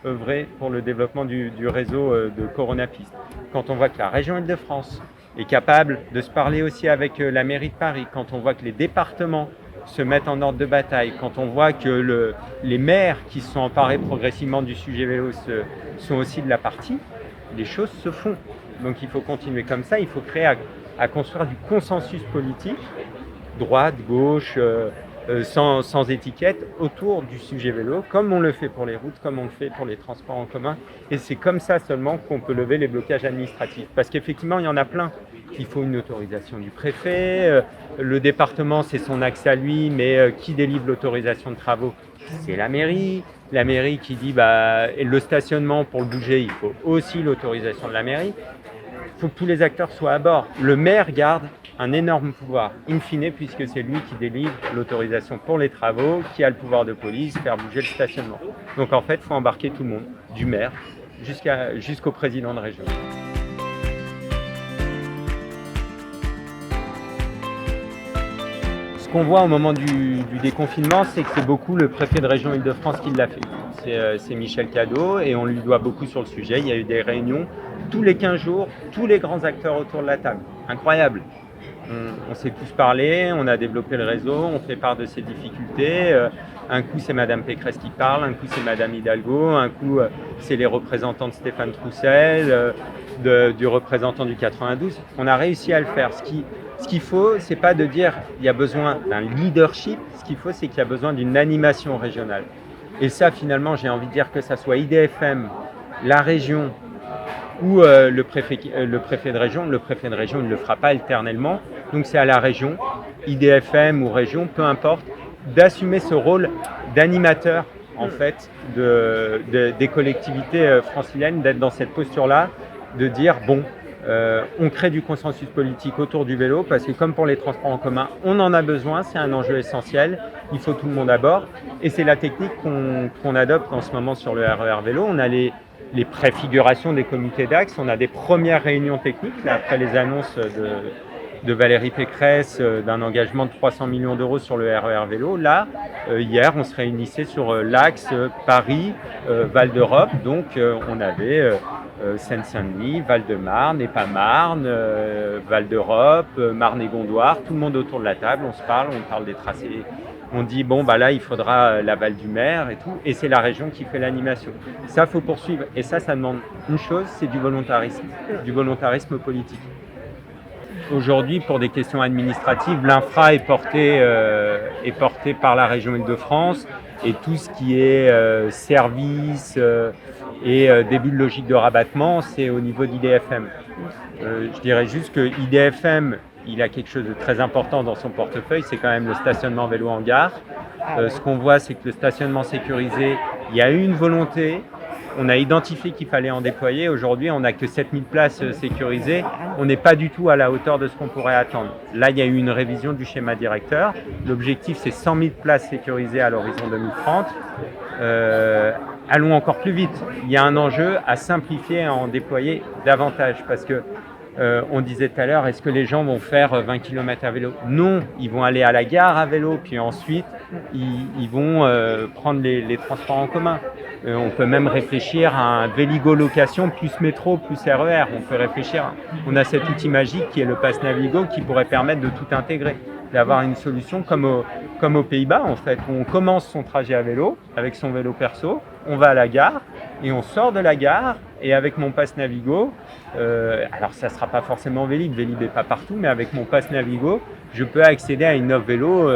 œuvré pour le développement du réseau de Coronapistes, quand on voit que la région Île-de-France est capable de se parler aussi avec la mairie de Paris, quand on voit que les départements se mettent en ordre de bataille, quand on voit que les maires qui se sont emparés progressivement du sujet vélo sont aussi de la partie, les choses se font. Donc il faut continuer comme ça, il faut créer à construire du consensus politique, droite, gauche, sans étiquette, autour du sujet vélo, comme on le fait pour les routes, comme on le fait pour les transports en commun. Et c'est comme ça seulement qu'on peut lever les blocages administratifs. Parce qu'effectivement, il y en a plein. Il faut une autorisation du préfet, le département, c'est son axe à lui, mais qui délivre l'autorisation de travaux? C'est la mairie. La mairie qui dit, et le stationnement pour le bouger, il faut aussi l'autorisation de la mairie. faut que tous les acteurs soient à bord. Le maire garde un énorme pouvoir, in fine, puisque c'est lui qui délivre l'autorisation pour les travaux, qui a le pouvoir de police, faire bouger le stationnement. Donc en fait, il faut embarquer tout le monde, du maire jusqu'au président de région. Ce qu'on voit au moment du déconfinement, c'est que c'est beaucoup le préfet de région Île-de-France qui l'a fait. C'est Michel Cadot et on lui doit beaucoup sur le sujet. Il y a eu des réunions tous les 15 jours, tous les grands acteurs autour de la table. Incroyable. On s'est tous parlé, on a développé le réseau, on fait part de ses difficultés. Un coup, c'est Madame Pécresse qui parle, un coup, c'est Madame Hidalgo, un coup, c'est les représentants de Stéphane Troussel, du représentant du 92. On a réussi à le faire. Ce qu'il faut, c'est pas de dire il y a besoin d'un leadership, ce qu'il faut, c'est qu'il y a besoin d'une animation régionale. Et ça, finalement, j'ai envie de dire que ça soit IDFM, la région, ou le préfet de région. Le préfet de région, il ne le fera pas éternellement. Donc c'est à la région, IDFM ou région, peu importe, d'assumer ce rôle d'animateur en fait des collectivités franciliennes, d'être dans cette posture-là, de dire bon, on crée du consensus politique autour du vélo parce que comme pour les transports en commun, on en a besoin, c'est un enjeu essentiel, il faut tout le monde à bord. Et c'est la technique qu'on adopte en ce moment sur le RER vélo. On a les préfigurations des comités d'axe, on a des premières réunions techniques là, après les annonces de Valérie Pécresse d'un engagement de 300 millions d'euros sur le RER vélo. Là, hier, on se réunissait sur l'axe Paris-Val d'Europe, donc on avait Seine-Saint-Denis, Val-de-Marne, Épamarne, Val d'Europe, Marne et Gondoire, tout le monde autour de la table, on se parle, on parle des tracés. On dit, bon, bah là, il faudra l'aval du maire et tout, et c'est la région qui fait l'animation. Ça, il faut poursuivre. Et ça demande une chose, c'est du volontarisme politique. Aujourd'hui, pour des questions administratives, l'infra est porté par la région Île-de-France, et tout ce qui est service et début de logique de rabattement, c'est au niveau d'IDFM. Je dirais juste que IDFM, il a quelque chose de très important dans son portefeuille, c'est quand même le stationnement vélo en gare. Ce qu'on voit, c'est que le stationnement sécurisé, il y a eu une volonté, on a identifié qu'il fallait en déployer. Aujourd'hui, on n'a que 7000 places sécurisées. On n'est pas du tout à la hauteur de ce qu'on pourrait attendre. Là, il y a eu une révision du schéma directeur. L'objectif, c'est 100 000 places sécurisées à l'horizon 2030. Allons encore plus vite. Il y a un enjeu à simplifier et à en déployer davantage parce que on disait tout à l'heure, est-ce que les gens vont faire 20 km à vélo? Non, ils vont aller à la gare à vélo, puis ensuite ils vont prendre les transports en commun. On peut même réfléchir à un Véligo location plus métro plus RER. On peut réfléchir, on a cet outil magique qui est le Pass Navigo qui pourrait permettre de tout intégrer, d'avoir une solution comme aux Pays-Bas en fait, où on commence son trajet à vélo avec son vélo perso, on va à la gare et on sort de la gare et avec mon Pass Navigo, alors ça ne sera pas forcément Vélib n'est pas partout, mais avec mon Pass Navigo, je peux accéder à une offre vélo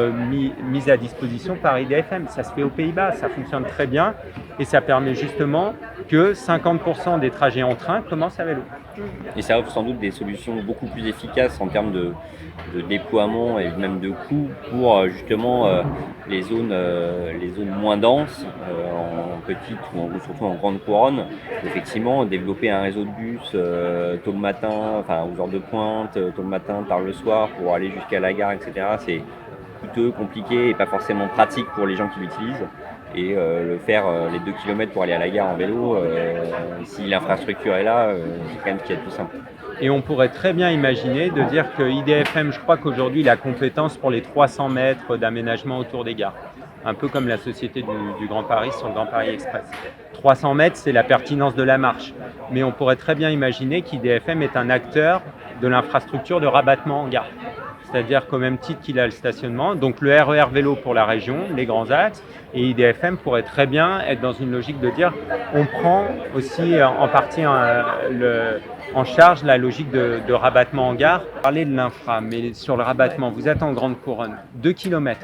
mise à disposition par IDFM. Ça se fait aux Pays-Bas, ça fonctionne très bien et ça permet justement que 50% des trajets en train commencent à vélo. Et ça offre sans doute des solutions beaucoup plus efficaces en termes de déploiement et même de coûts pour justement les zones moins denses, en petite ou surtout en grande couronne. Effectivement, développer un réseau de bus tôt le matin, enfin aux heures de pointe, tôt le matin, tard le soir pour aller jusqu'à la gare, etc. C'est coûteux, compliqué et pas forcément pratique pour les gens qui l'utilisent. Et le faire les 2 km pour aller à la gare en vélo, si l'infrastructure est là, c'est quand même ce qu'il y a de plus simple. Et on pourrait très bien imaginer de dire que IDFM, je crois qu'aujourd'hui, il a compétence pour les 300 mètres d'aménagement autour des gares. Un peu comme la société du Grand Paris sur le Grand Paris Express. 300 mètres, c'est la pertinence de la marche. Mais on pourrait très bien imaginer qu'IDFM est un acteur de l'infrastructure de rabattement en gare. C'est-à-dire qu'au même titre qu'il a le stationnement, donc le RER vélo pour la région, les grands axes, et IDFM pourrait très bien être dans une logique de dire on prend aussi en partie en charge la logique de rabattement en gare. Parler de l'infra, mais sur le rabattement, vous êtes en grande couronne, 2 km,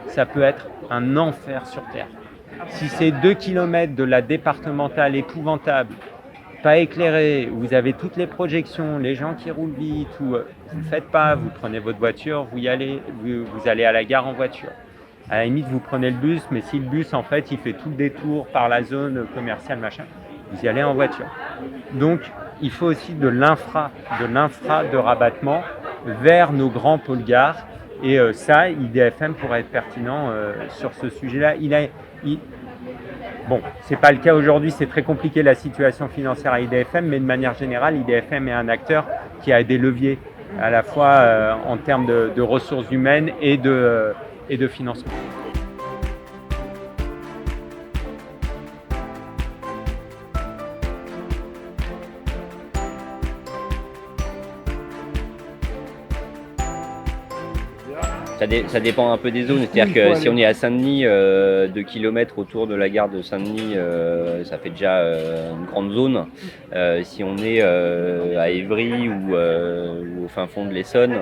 ça peut être un enfer sur Terre. Si c'est 2 km de la départementale épouvantable, pas éclairé, vous avez toutes les projections, les gens qui roulent vite, ou vous ne le faites pas, vous prenez votre voiture, vous allez à la gare en voiture. À la limite, vous prenez le bus, mais si le bus, en fait, il fait tout le détour par la zone commerciale, machin, vous y allez en voiture. Donc, il faut aussi de l'infra de rabattement vers nos grands pôles gares. Et ça, IDFM pourrait être pertinent sur ce sujet-là. Bon, ce n'est pas le cas aujourd'hui, c'est très compliqué la situation financière à IDFM, mais de manière générale, IDFM est un acteur qui a des leviers à la fois en termes de ressources humaines et de financement. Ça dépend un peu des zones, c'est-à-dire que si on est à Saint-Denis, 2 km autour de la gare de Saint-Denis, ça fait déjà une grande zone. Si on est à Évry ou au fin fond de l'Essonne,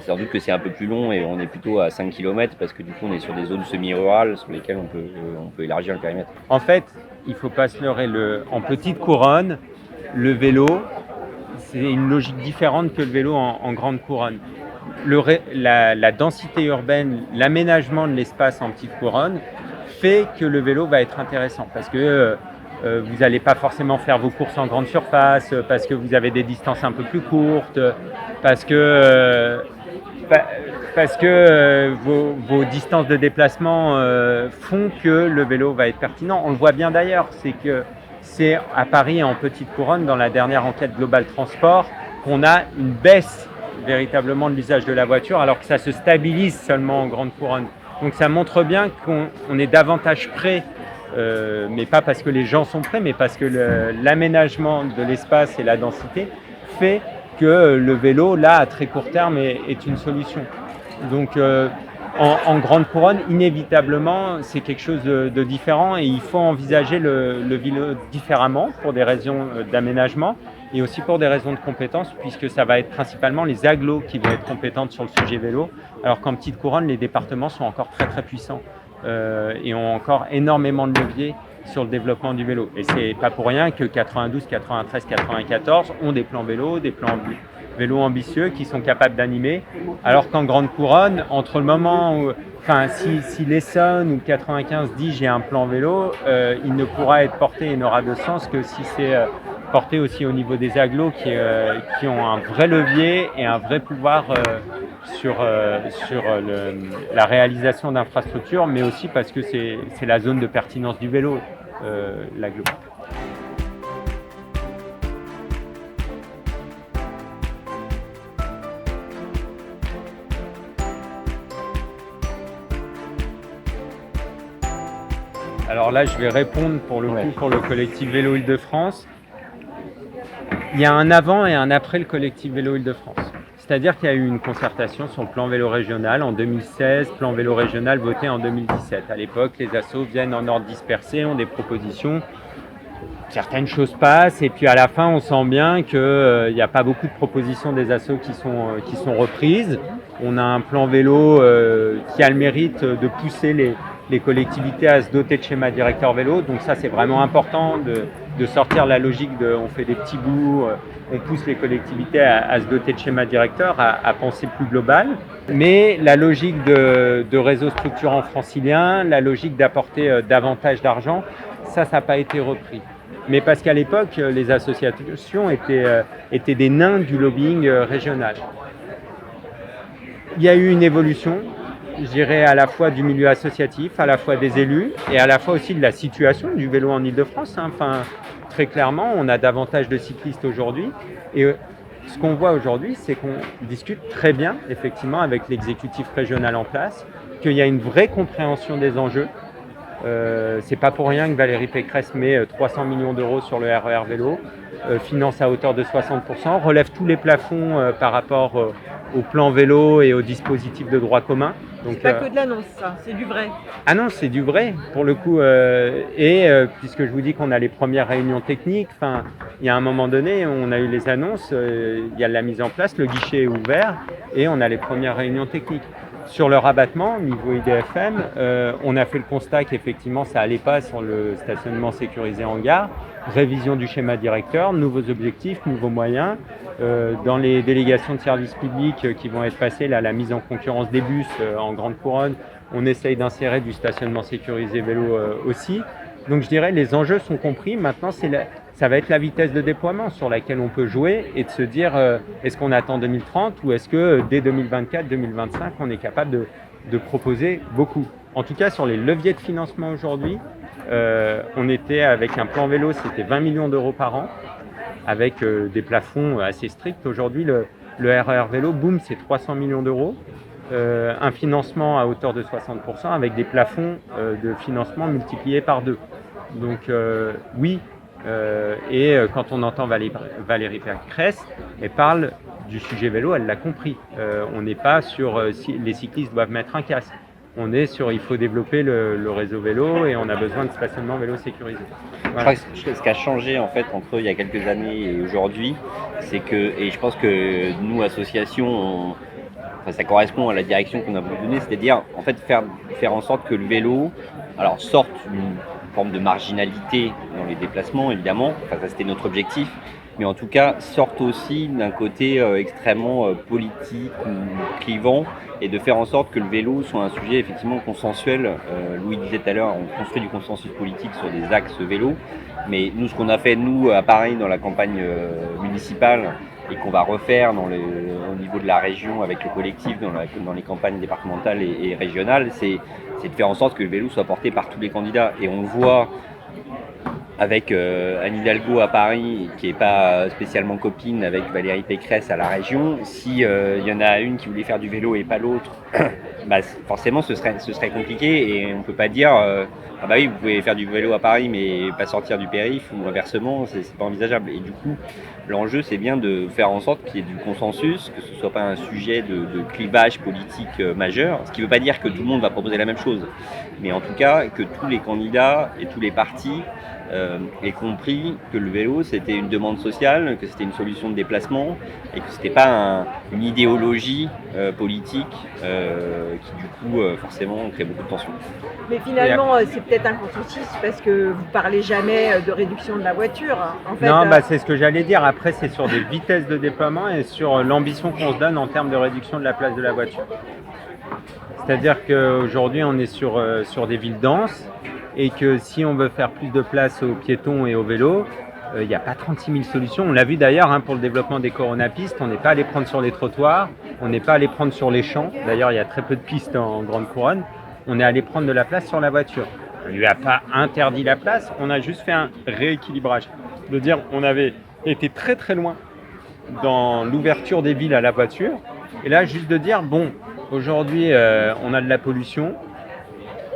sans doute que c'est un peu plus long et on est plutôt à 5 km parce que du coup on est sur des zones semi-rurales sur lesquelles on peut élargir le périmètre. En fait, il ne faut pas se leurrer, en petite couronne, le vélo, c'est une logique différente que le vélo en grande couronne. La densité urbaine, l'aménagement de l'espace en petite couronne fait que le vélo va être intéressant parce que vous n'allez pas forcément faire vos courses en grande surface, parce que vous avez des distances un peu plus courtes, parce que vos distances de déplacement font que le vélo va être pertinent. On le voit bien d'ailleurs, c'est à Paris en petite couronne, dans la dernière enquête Global Transport, qu'on a une baisse véritablement de l'usage de la voiture, alors que ça se stabilise seulement en grande couronne. Donc ça montre bien qu'on est davantage prêt, mais pas parce que les gens sont prêts, mais parce que l'aménagement de l'espace et la densité fait que le vélo, là, à très court terme, est une solution. Donc en grande couronne, inévitablement, c'est quelque chose de différent et il faut envisager le vélo différemment pour des raisons d'aménagement et aussi pour des raisons de compétences, puisque ça va être principalement les agglos qui vont être compétentes sur le sujet vélo, alors qu'en petite couronne, les départements sont encore très très puissants et ont encore énormément de leviers sur le développement du vélo. Et c'est pas pour rien que 92, 93, 94 ont des plans vélo, des plans vélo ambitieux qui sont capables d'animer, alors qu'en grande couronne, entre le moment où, si l'Essonne ou 95 dit j'ai un plan vélo, il ne pourra être porté et n'aura de sens que si c'est porté aussi au niveau des agglos qui ont un vrai levier et un vrai pouvoir sur la réalisation d'infrastructures, mais aussi parce que c'est la zone de pertinence du vélo, l'agglo. Alors là, je vais répondre pour le coup pour le collectif Vélo Île-de-France. Il y a un avant et un après le collectif Vélo Île-de-France. C'est-à-dire qu'il y a eu une concertation sur le plan vélo régional en 2016, plan vélo régional voté en 2017. À l'époque, les assos viennent en ordre dispersé, ont des propositions. Certaines choses passent et puis à la fin, on sent bien qu'il n'y a pas beaucoup de propositions des assos qui sont reprises. On a un plan vélo qui a le mérite de pousser les collectivités à se doter de schémas directeurs vélo. Donc ça, c'est vraiment important de sortir la logique on fait des petits bouts, on pousse les collectivités à se doter de schémas directeurs, à penser plus global. Mais la logique de réseau structurant francilien, la logique d'apporter davantage d'argent, ça n'a pas été repris. Mais parce qu'à l'époque, les associations étaient des nains du lobbying régional. Il y a eu une évolution, je dirais, à la fois du milieu associatif, à la fois des élus et à la fois aussi de la situation du vélo en Île-de-France. Enfin, très clairement, on a davantage de cyclistes aujourd'hui. Et ce qu'on voit aujourd'hui, c'est qu'on discute très bien, effectivement, avec l'exécutif régional en place, qu'il y a une vraie compréhension des enjeux. C'est pas pour rien que Valérie Pécresse met 300 millions d'euros sur le RER vélo, finance à hauteur de 60%, relève tous les plafonds par rapport au plan vélo et au dispositif de droit commun. Donc, c'est pas que de l'annonce, ça, c'est du vrai. Ah non, c'est du vrai, pour le coup. Puisque je vous dis qu'on a les premières réunions techniques, il y a un moment donné, on a eu les annonces, il y a la mise en place, le guichet est ouvert et on a les premières réunions techniques. Sur le rabattement, niveau IDFM, on a fait le constat qu'effectivement ça n'allait pas sur le stationnement sécurisé en gare. Révision du schéma directeur, nouveaux objectifs, nouveaux moyens. Dans les délégations de services publics qui vont être passées, là, la mise en concurrence des bus en grande couronne, on essaye d'insérer du stationnement sécurisé vélo aussi. Donc je dirais les enjeux sont compris. Maintenant, ça va être la vitesse de déploiement sur laquelle on peut jouer et de se dire est-ce qu'on attend 2030 ou est-ce que dès 2024, 2025, on est capable de proposer beaucoup. En tout cas, sur les leviers de financement aujourd'hui, on était avec un plan vélo, c'était 20 millions d'euros par an, avec des plafonds assez stricts. Aujourd'hui, le RER vélo, boum, c'est 300 millions d'euros. Un financement à hauteur de 60% avec des plafonds de financement multipliés par 2. Donc oui, quand on entend Valérie Pécresse, elle parle du sujet vélo, elle l'a compris. On n'est pas sur si les cyclistes doivent mettre un casque. On est sur il faut développer le réseau vélo et on a besoin de stationnement vélo sécurisé. Voilà. Je crois que ce qui a changé en fait entre il y a quelques années et aujourd'hui, c'est que, et je pense que nous, associations, ça correspond à la direction qu'on a voulu donner, c'est-à-dire en fait faire en sorte que le vélo sorte d'une forme de marginalité dans les déplacements, évidemment, ça c'était notre objectif, mais en tout cas sorte aussi d'un côté extrêmement politique ou clivant, et de faire en sorte que le vélo soit un sujet effectivement consensuel. Louis disait tout à l'heure, on construit du consensus politique sur des axes vélo, mais nous, ce qu'on a fait nous à Paris dans la campagne municipale et qu'on va refaire au niveau de la région avec le collectif dans les campagnes départementales et régionales, c'est de faire en sorte que le vélo soit porté par tous les candidats. Et on le voit avec Anne Hidalgo à Paris, qui n'est pas spécialement copine avec Valérie Pécresse à la région. Si y en a une qui voulait faire du vélo et pas l'autre, forcément ce serait compliqué, et on ne peut pas dire ah bah oui, vous pouvez faire du vélo à Paris mais pas sortir du périph', ou inversement, c'est pas envisageable. Et du coup, l'enjeu, c'est bien de faire en sorte qu'il y ait du consensus, que ce ne soit pas un sujet de clivage politique majeur, ce qui ne veut pas dire que tout le monde va proposer la même chose, mais en tout cas que tous les candidats et tous les partis aient compris que le vélo c'était une demande sociale, que c'était une solution de déplacement, et que c'était pas une idéologie politique qui du coup forcément crée beaucoup de tensions. Mais finalement c'est peut-être un consensus parce que vous parlez jamais de réduction de la voiture. En fait, non, c'est ce que j'allais dire. Après, c'est sur des vitesses de déploiement et sur l'ambition qu'on se donne en termes de réduction de la place de la voiture. C'est-à-dire qu'aujourd'hui on est sur des villes denses, et que si on veut faire plus de place aux piétons et aux vélos, il n'y a pas 36 000 solutions. On l'a vu d'ailleurs pour le développement des coronapistes, on n'est pas allé prendre sur les trottoirs, on n'est pas allé prendre sur les champs. D'ailleurs, il y a très peu de pistes en grande couronne. On est allé prendre de la place sur la voiture. On ne lui a pas interdit la place, on a juste fait un rééquilibrage. De dire, on avait été très très loin dans l'ouverture des villes à la voiture, et là juste de dire, bon, aujourd'hui on a de la pollution,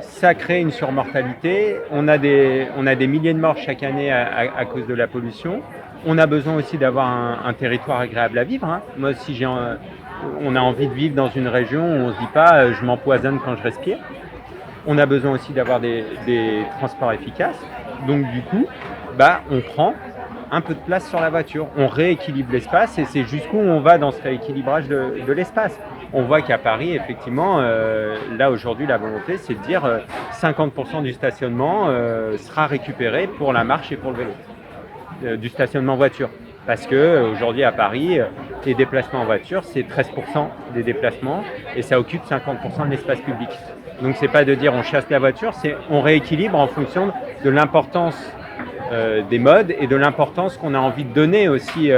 ça crée une surmortalité, on a des milliers de morts chaque année à cause de la pollution. On a besoin aussi d'avoir un territoire agréable à vivre. Hein. Moi, si on a envie de vivre dans une région où on ne se dit pas je m'empoisonne quand je respire. On a besoin aussi d'avoir des transports efficaces. Donc du coup, on prend un peu de place sur la voiture. On rééquilibre l'espace, et c'est jusqu'où on va dans ce rééquilibrage de l'espace. On voit qu'à Paris, effectivement, là aujourd'hui, la volonté, c'est de dire 50% du stationnement sera récupéré pour la marche et pour le vélo, du stationnement voiture. Parce qu'aujourd'hui à Paris, les déplacements en voiture, c'est 13% des déplacements et ça occupe 50% de l'espace public. Donc c'est pas de dire on chasse la voiture, c'est on rééquilibre en fonction de l'importance des modes et de l'importance qu'on a envie de donner aussi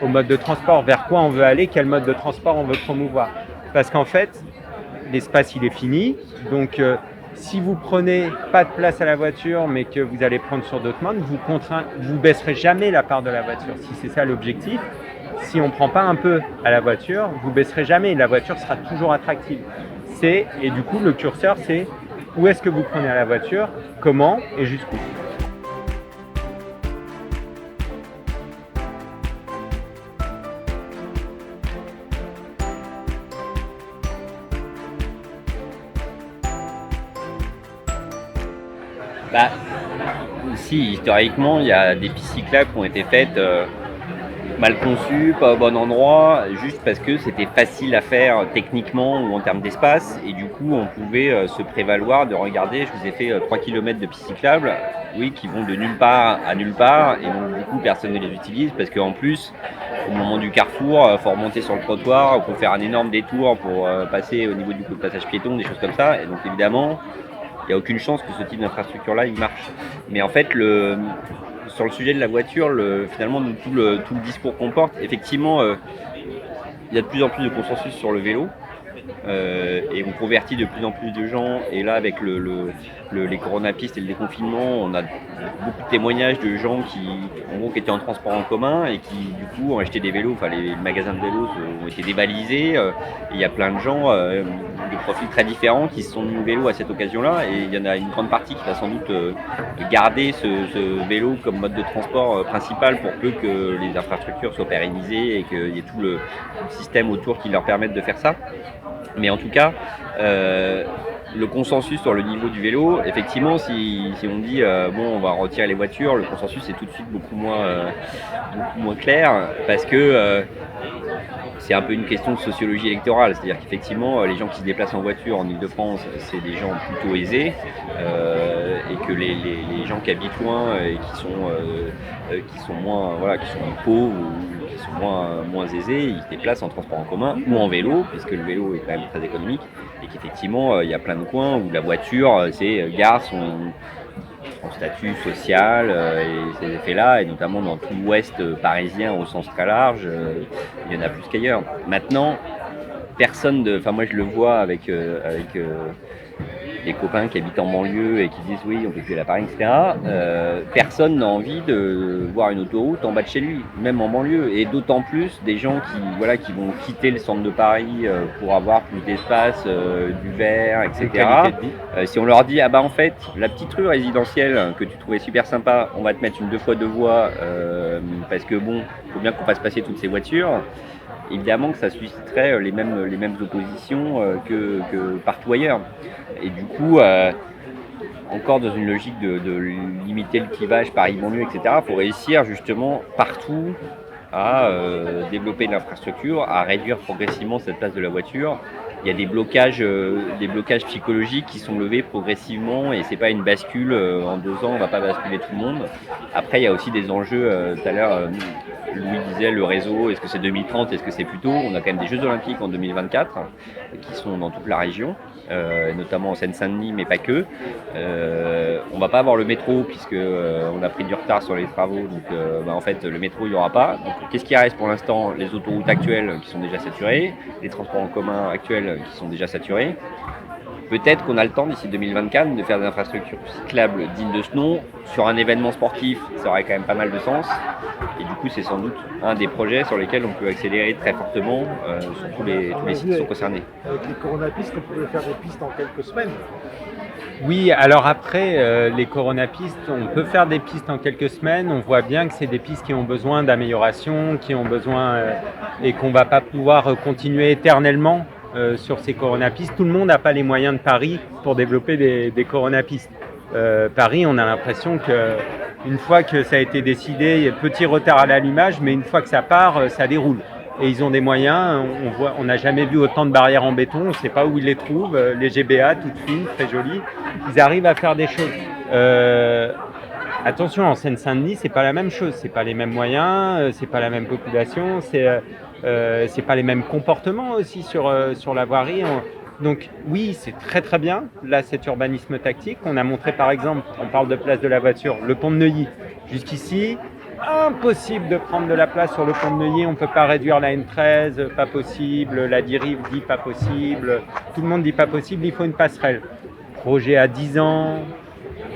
au mode de transport, vers quoi on veut aller, quel mode de transport on veut promouvoir. Parce qu'en fait, l'espace il est fini, donc si vous prenez pas de place à la voiture mais que vous allez prendre sur d'autres modes, vous baisserez jamais la part de la voiture, si c'est ça l'objectif. Si on ne prend pas un peu à la voiture, vous baisserez jamais, la voiture sera toujours attractive. Et du coup le curseur c'est où est-ce que vous prenez à la voiture, comment et jusqu'où. Si, historiquement, il y a des pistes cyclables qui ont été faites mal conçues, pas au bon endroit, juste parce que c'était facile à faire techniquement ou en termes d'espace, et du coup on pouvait se prévaloir de regarder, je vous ai fait 3 km de pistes cyclables, oui, qui vont de nulle part à nulle part, et donc du coup personne ne les utilise, parce qu'en plus, au moment du carrefour, il faut remonter sur le trottoir, il faut faire un énorme détour pour passer au niveau du passage piéton, des choses comme ça, et donc évidemment, il n'y a aucune chance que ce type d'infrastructure-là, il marche. Mais en fait, sur le sujet de la voiture, finalement, tout le discours qu'on porte, effectivement, il y a de plus en plus de consensus sur le vélo. Et on convertit de plus en plus de gens. Et là, avec les coronapistes et le déconfinement, on a beaucoup de témoignages de gens qui étaient en transport en commun et qui, du coup, ont acheté des vélos. Enfin, les magasins de vélos ont été débalisés. Et il y a plein de gens de profils très différents qui se sont mis au vélo à cette occasion-là. Et il y en a une grande partie qui va sans doute garder ce vélo comme mode de transport principal pour peu que les infrastructures soient pérennisées et qu'il y ait tout le système autour qui leur permette de faire ça. Mais en tout cas, le consensus sur le niveau du vélo, effectivement, si on dit on va retirer les voitures, le consensus est tout de suite beaucoup moins clair parce que c'est un peu une question de sociologie électorale. C'est-à-dire qu'effectivement, les gens qui se déplacent en voiture en Ile-de-France, c'est des gens plutôt aisés et que les gens qui habitent loin et qui sont moins pauvres ou qui sont moins aisés, ils se déplacent en transport en commun ou en vélo, puisque le vélo est quand même très économique et qu'effectivement, il y a plein de coins où la voiture, gare son statut social et ces effets-là, et notamment dans tout l'ouest parisien au sens très large, il y en a plus qu'ailleurs. Maintenant, moi je le vois avec des copains qui habitent en banlieue et qui disent oui, on peut plus aller à Paris, etc. Personne n'a envie de voir une autoroute en bas de chez lui, même en banlieue. Et d'autant plus des gens qui vont quitter le centre de Paris pour avoir plus d'espace, du vert, etc. Si on leur dit, en fait, la petite rue résidentielle que tu trouvais super sympa, on va te mettre une 2x2 voies parce que faut bien qu'on fasse passer toutes ces voitures. Évidemment que ça susciterait les mêmes oppositions que partout ailleurs. Et du coup, encore dans une logique de limiter le clivage Paris-banlieue, etc., il faut réussir justement partout à développer de l'infrastructure, à réduire progressivement cette place de la voiture. Il y a des blocages psychologiques qui sont levés progressivement et c'est pas une bascule en 2 ans, on va pas basculer tout le monde. Après, il y a aussi des enjeux. Tout à l'heure, Louis disait le réseau, est-ce que c'est 2030, est-ce que c'est plus tôt ? On a quand même des Jeux Olympiques en 2024 qui sont dans toute la région, notamment en Seine-Saint-Denis, mais pas que. On va pas avoir le métro puisque on a pris du retard sur les travaux, donc en fait le métro il y aura pas. Donc qu'est-ce qui reste pour l'instant ? Les autoroutes actuelles qui sont déjà saturées, les transports en commun actuels qui sont déjà saturés. Peut-être qu'on a le temps d'ici 2024 de faire des infrastructures cyclables dignes de ce nom. Sur un événement sportif, ça aurait quand même pas mal de sens. Et du coup, c'est sans doute un des projets sur lesquels on peut accélérer très fortement sur tous les sites qui sont concernés. Avec les coronapistes, on pouvait faire des pistes en quelques semaines. Oui, alors après, les coronapistes, on peut faire des pistes en quelques semaines. On voit bien que c'est des pistes qui ont besoin d'amélioration, qui ont besoin et qu'on ne va pas pouvoir continuer éternellement sur ces coronapistes. Tout le monde n'a pas les moyens de Paris pour développer des coronapistes. Paris, on a l'impression qu'une fois que ça a été décidé, il y a petit retard à l'allumage, mais une fois que ça part, ça déroule. Et ils ont des moyens, on n'a jamais vu autant de barrières en béton, on ne sait pas où ils les trouvent, les GBA, toutes fines, très jolies, ils arrivent à faire des choses. Attention, en Seine-Saint-Denis, c'est pas la même chose, c'est pas les mêmes moyens, c'est pas la même population, c'est pas les mêmes comportements aussi sur la voirie. Donc oui, c'est très très bien, là, cet urbanisme tactique. On a montré par exemple, on parle de place de la voiture, le pont de Neuilly. Jusqu'ici, impossible de prendre de la place sur le pont de Neuilly, on ne peut pas réduire la N13, pas possible, la dérive dit pas possible, tout le monde dit pas possible, il faut une passerelle. Projet à 10 ans,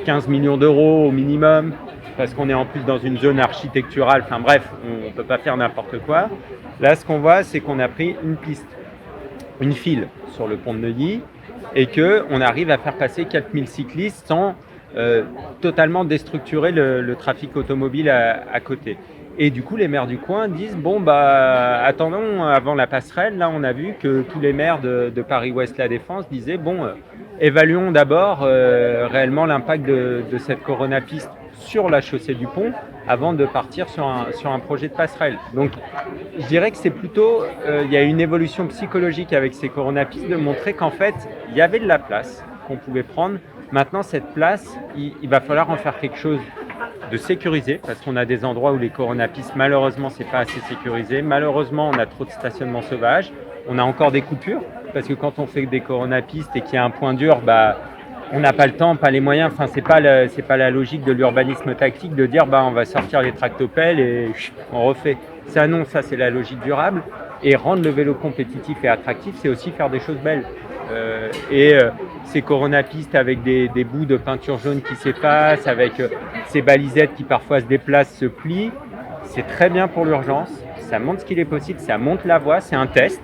15 millions d'euros au minimum, parce qu'on est en plus dans une zone architecturale, enfin bref, on ne peut pas faire n'importe quoi. Là, ce qu'on voit, c'est qu'on a pris une piste, une file sur le pont de Neuilly, et qu'on arrive à faire passer 4000 cyclistes sans totalement déstructurer le trafic automobile à côté. Et du coup, les maires du coin disent attendons, avant la passerelle, là on a vu que tous les maires de Paris-Ouest La Défense disaient évaluons d'abord réellement l'impact de cette coronapiste sur la chaussée du pont avant de partir sur un projet de passerelle. Donc je dirais que c'est plutôt, il y a une évolution psychologique avec ces coronapistes de montrer qu'en fait, il y avait de la place qu'on pouvait prendre. Maintenant, cette place, il va falloir en faire quelque chose de sécurisé, parce qu'on a des endroits où les coronapistes, malheureusement, c'est pas assez sécurisé. Malheureusement, on a trop de stationnement sauvage. On a encore des coupures, parce que quand on fait des coronapistes et qu'il y a un point dur, on n'a pas le temps, pas les moyens. Enfin, c'est pas la logique de l'urbanisme tactique de dire on va sortir les tractopelles et on refait. Ça non, ça c'est la logique durable. Et rendre le vélo compétitif et attractif, c'est aussi faire des choses belles. Ces coronapistes avec des bouts de peinture jaune qui s'effacent, avec ces balisettes qui parfois se déplacent, se plient, c'est très bien pour l'urgence. Ça montre ce qu'il est possible, ça monte la voie, c'est un test.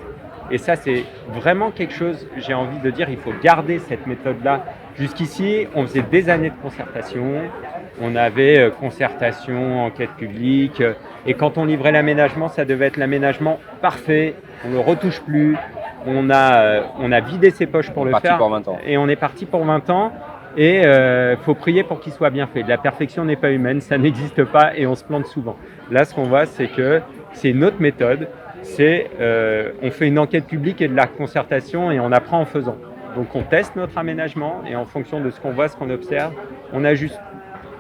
Et ça, c'est vraiment quelque chose, j'ai envie de dire, il faut garder cette méthode-là. Jusqu'ici, on faisait des années de concertation, on avait concertation, enquête publique, et quand on livrait l'aménagement, ça devait être l'aménagement parfait, on ne le retouche plus, on a vidé ses poches pour le faire, pour 20 ans. Et on est parti pour 20 ans, et faut prier pour qu'il soit bien fait. La perfection n'est pas humaine, ça n'existe pas, et on se plante souvent. Là, ce qu'on voit, c'est que c'est une autre méthode, on fait une enquête publique et de la concertation, et on apprend en faisant. Donc on teste notre aménagement et en fonction de ce qu'on voit, ce qu'on observe, on ajuste.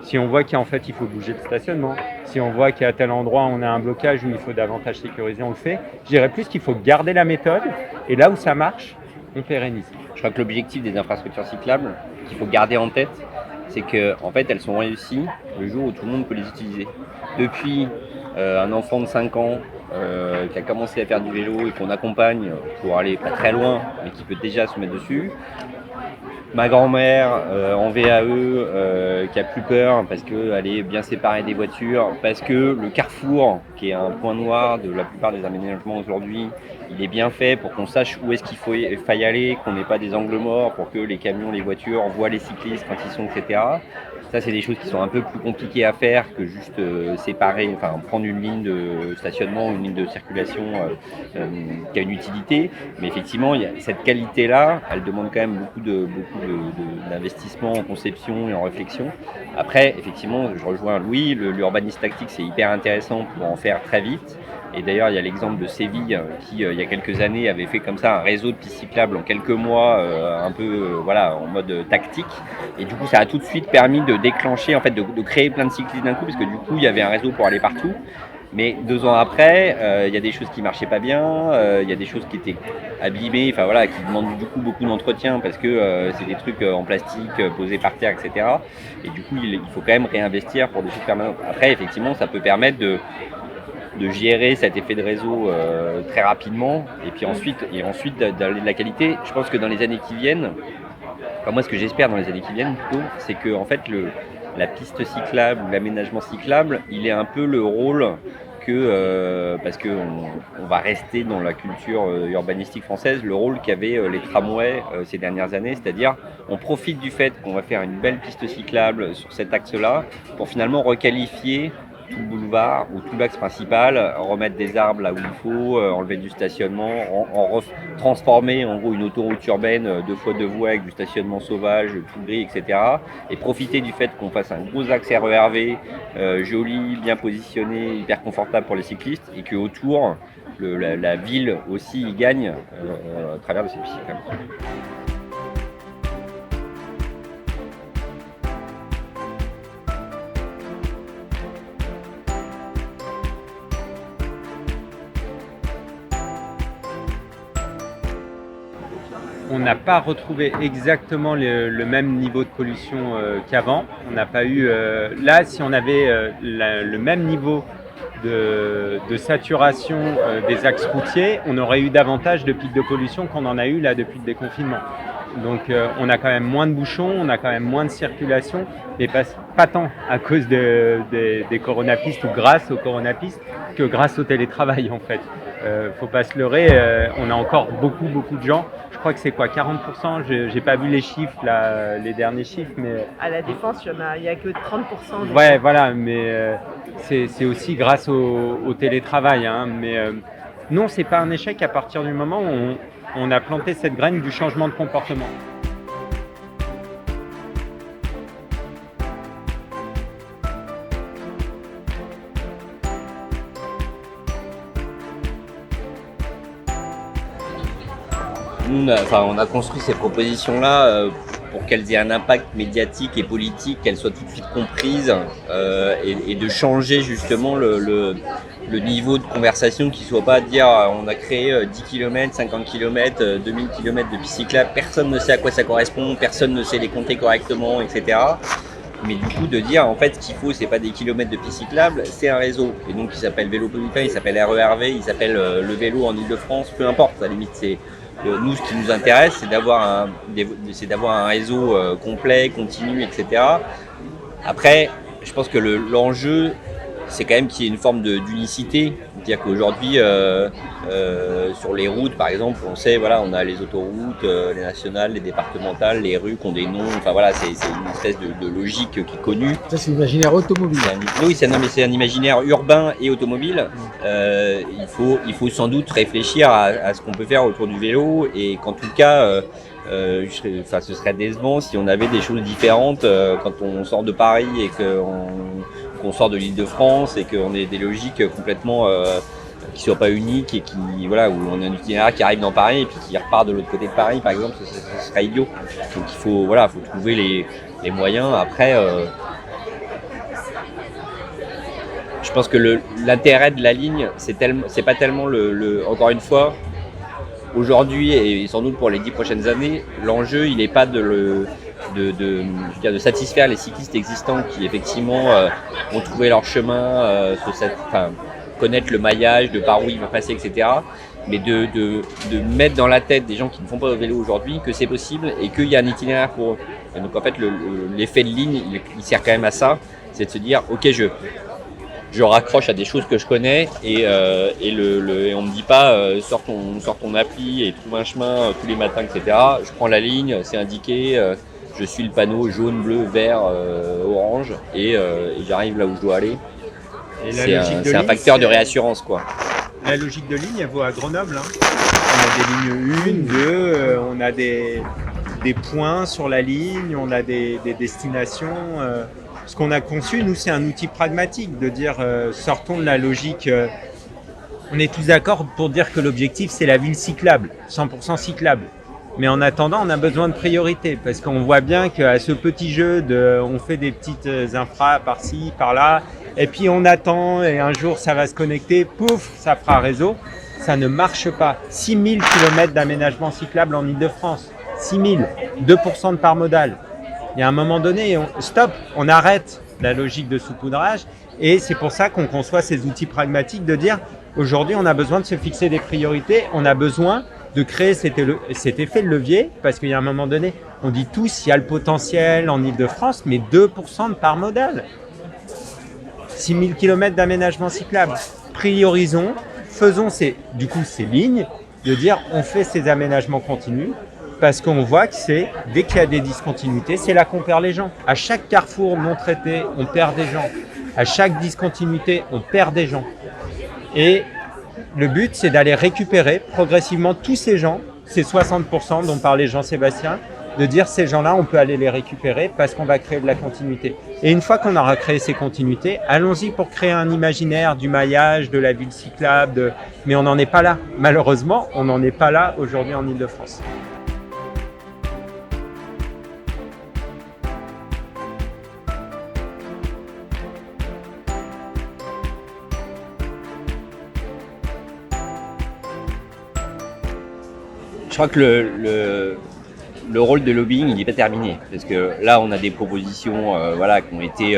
Si on voit qu'en fait il faut bouger le stationnement, si on voit qu'à tel endroit on a un blocage où il faut davantage sécuriser, on le fait. Je dirais plus qu'il faut garder la méthode et là où ça marche, on pérennise. Je crois que l'objectif des infrastructures cyclables qu'il faut garder en tête, c'est qu'en fait elles sont réussies le jour où tout le monde peut les utiliser. Depuis un enfant de 5 ans qui a commencé à faire du vélo et qu'on accompagne pour aller pas très loin, mais qui peut déjà se mettre dessus. Ma grand-mère en VAE qui a plus peur parce qu'elle est bien séparée des voitures, parce que le carrefour, qui est un point noir de la plupart des aménagements aujourd'hui, il est bien fait pour qu'on sache où est-ce qu'il faille aller, qu'on n'ait pas des angles morts, pour que les camions, les voitures voient les cyclistes quand ils sont, etc. Ça, c'est des choses qui sont un peu plus compliquées à faire que juste séparer, enfin prendre une ligne de stationnement, une ligne de circulation qui a une utilité. Mais effectivement, cette qualité-là, elle demande quand même beaucoup d'investissement en conception et en réflexion. Après, effectivement, je rejoins Louis, l'urbanisme tactique, c'est hyper intéressant pour en faire très vite. Et d'ailleurs, il y a l'exemple de Séville qui, il y a quelques années, avait fait comme ça un réseau de pistes cyclables en quelques mois, un peu en mode tactique. Et du coup, ça a tout de suite permis de déclencher, en fait, de créer plein de cyclistes d'un coup, parce que du coup, il y avait un réseau pour aller partout. Mais 2 ans après, il y a des choses qui marchaient pas bien, il y a des choses qui étaient abîmées, qui demandent du coup beaucoup d'entretien parce que c'est des trucs en plastique posés par terre, etc. Et du coup, il faut quand même réinvestir pour des choses permanentes. Après, effectivement, ça peut permettre de gérer cet effet de réseau très rapidement et puis ensuite d'aller de la qualité. Je pense que dans les années qui viennent, moi ce que j'espère dans les années qui viennent plutôt, c'est que en fait la piste cyclable ou l'aménagement cyclable, il est un peu le rôle que, parce qu'on va rester dans la culture urbanistique française, le rôle qu'avaient les tramways ces dernières années, c'est-à-dire on profite du fait qu'on va faire une belle piste cyclable sur cet axe-là pour finalement requalifier tout le boulevard ou tout l'axe principal, remettre des arbres là où il faut, enlever du stationnement, transformer en gros une autoroute urbaine 2 fois 2 voies avec du stationnement sauvage, tout gris, etc. Et profiter du fait qu'on fasse un gros axe RERV, joli, bien positionné, hyper confortable pour les cyclistes et qu'autour, la ville aussi y gagne à travers de ces pistes cyclables. On n'a pas retrouvé exactement le même niveau de pollution qu'avant. On n'a pas eu... là, si on avait le même niveau de saturation des axes routiers, on aurait eu davantage de pics de pollution qu'on en a eu là depuis le déconfinement. Donc on a quand même moins de bouchons, on a quand même moins de circulation, mais pas tant à cause des coronapistes ou grâce aux coronapistes que grâce au télétravail en fait. Faut pas se leurrer, on a encore beaucoup de gens. Je crois que c'est quoi, 40%, j'ai pas vu les chiffres, là, les derniers chiffres, mais... À la Défense, il n'y a que 30%. Ouais, voilà, mais c'est aussi grâce au télétravail. Hein, mais non, c'est pas un échec à partir du moment où on a planté cette graine du changement de comportement. Nous, on a construit ces propositions-là pour qu'elles aient un impact médiatique et politique, qu'elles soient tout de suite comprises et de changer justement le niveau de conversation, qui ne soit pas à dire on a créé 10 km, 50 km, 2000 km de pistes cyclables, personne ne sait à quoi ça correspond, personne ne sait les compter correctement, etc. Mais du coup de dire en fait ce qu'il faut, c'est pas des kilomètres de pistes cyclables, c'est un réseau. Et donc il s'appelle Vélopolitain, il s'appelle RERV, il s'appelle le vélo en Ile-de-France, peu importe, à la limite c'est... Nous, ce qui nous intéresse, c'est d'avoir un réseau complet, continu, etc. Après, je pense que l'enjeu, c'est quand même qu'il y ait une forme d'unicité. C'est-à-dire qu'aujourd'hui, sur les routes, par exemple, on sait, voilà, on a les autoroutes, les nationales, les départementales, les rues qui ont des noms. Enfin voilà, c'est une espèce de logique qui est connue. Ça, c'est l'imaginaire automobile. Oui, c'est un imaginaire urbain et automobile. Il faut sans doute réfléchir à ce qu'on peut faire autour du vélo, et qu'en tout cas, ce serait décevant si on avait des choses différentes quand on sort de Paris et qu'on sort de l'Île-de-France, et qu'on ait des logiques complètement qui soient pas uniques, et qui, voilà, où on a un itinéraire qui arrive dans Paris et puis qui repart de l'autre côté de Paris, par exemple, ce serait idiot. Donc il faut trouver les moyens. Après, je pense que l'intérêt de la ligne, c'est pas tellement encore une fois, aujourd'hui et sans doute pour les 10 prochaines années, l'enjeu il n'est pas de satisfaire les cyclistes existants qui effectivement ont trouvé leur chemin, connaître le maillage de par où il va passer, etc. Mais de mettre dans la tête des gens qui ne font pas de vélo aujourd'hui que c'est possible et qu'il y a un itinéraire pour eux. Et donc en fait l'effet de ligne il sert quand même à ça, c'est de se dire ok, je raccroche à des choses que je connais, et on me dit pas sors ton appli et trouve un chemin tous les matins, etc. Je prends la ligne, c'est indiqué, je suis le panneau jaune, bleu, vert, orange, et j'arrive là où je dois aller. C'est un facteur de réassurance, quoi. La logique de ligne, elle vaut à Grenoble. On a des lignes 1, 2, on a des points sur la ligne, on a des destinations. Ce qu'on a conçu, nous, c'est un outil pragmatique de dire sortons de la logique. On est tous d'accord pour dire que l'objectif, c'est la ville cyclable, 100% cyclable. Mais en attendant, on a besoin de priorité, parce qu'on voit bien qu'à ce petit jeu on fait des petites infras par-ci, par-là, et puis on attend, et un jour ça va se connecter, pouf, ça fera réseau. Ça ne marche pas. 6000 km d'aménagement cyclable en Ile-de-France. 6000, 2% de part modale. Il y a un moment donné, on arrête la logique de saupoudrage, et c'est pour ça qu'on conçoit ces outils pragmatiques de dire aujourd'hui on a besoin de se fixer des priorités, on a besoin de créer cet effet de levier, parce qu'il y a un moment donné, on dit tous il y a le potentiel en Ile-de-France, mais 2% de part modale. 6000 km d'aménagement cyclable. Priorisons, faisons ces lignes, de dire on fait ces aménagements continus, parce qu'on voit que dès qu'il y a des discontinuités, c'est là qu'on perd les gens. À chaque carrefour non traité, on perd des gens. À chaque discontinuité, on perd des gens. Et le but, c'est d'aller récupérer progressivement tous ces gens, ces 60% dont parlait Jean-Sébastien, de dire ces gens-là, on peut aller les récupérer parce qu'on va créer de la continuité. Et une fois qu'on aura créé ces continuités, allons-y pour créer un imaginaire du maillage, de la ville cyclable, mais on n'en est pas là. Malheureusement, on n'en est pas là aujourd'hui en Ile-de-France. Je crois que le rôle de lobbying, il n'est pas terminé. Parce que là, on a des propositions qui ont été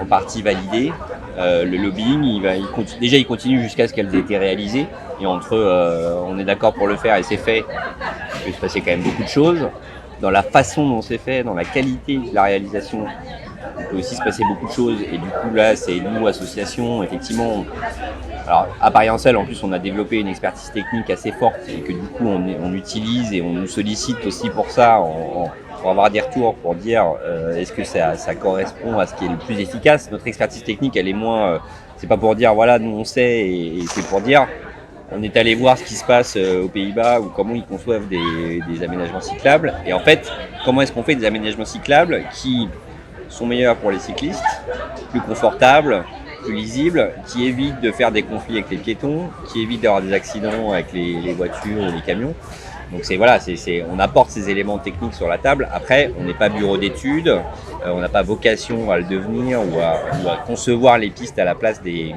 en partie validées. Le lobbying, il continue jusqu'à ce qu'elles aient été réalisées. Et entre on est d'accord pour le faire et c'est fait, il peut se passer quand même beaucoup de choses. Dans la façon dont c'est fait, dans la qualité de la réalisation, il peut aussi se passer beaucoup de choses. Et du coup, là, c'est nous, associations, effectivement. Alors, à Paris-en-Selle, en plus, on a développé une expertise technique assez forte et que du coup, on utilise et on nous sollicite aussi pour ça, pour avoir des retours, pour dire est-ce que ça correspond à ce qui est le plus efficace. Notre expertise technique, elle est moins... c'est pas pour dire, voilà, nous on sait, et c'est pour dire, on est allé voir ce qui se passe aux Pays-Bas ou comment ils conçoivent des aménagements cyclables. Et en fait, comment est-ce qu'on fait des aménagements cyclables qui sont meilleurs pour les cyclistes, plus confortables, plus lisible, qui évite de faire des conflits avec les piétons, qui évite d'avoir des accidents avec les voitures ou les camions. Donc on apporte ces éléments techniques sur la table. Après, on n'est pas bureau d'études, on n'a pas vocation à le devenir ou à concevoir les pistes à la place des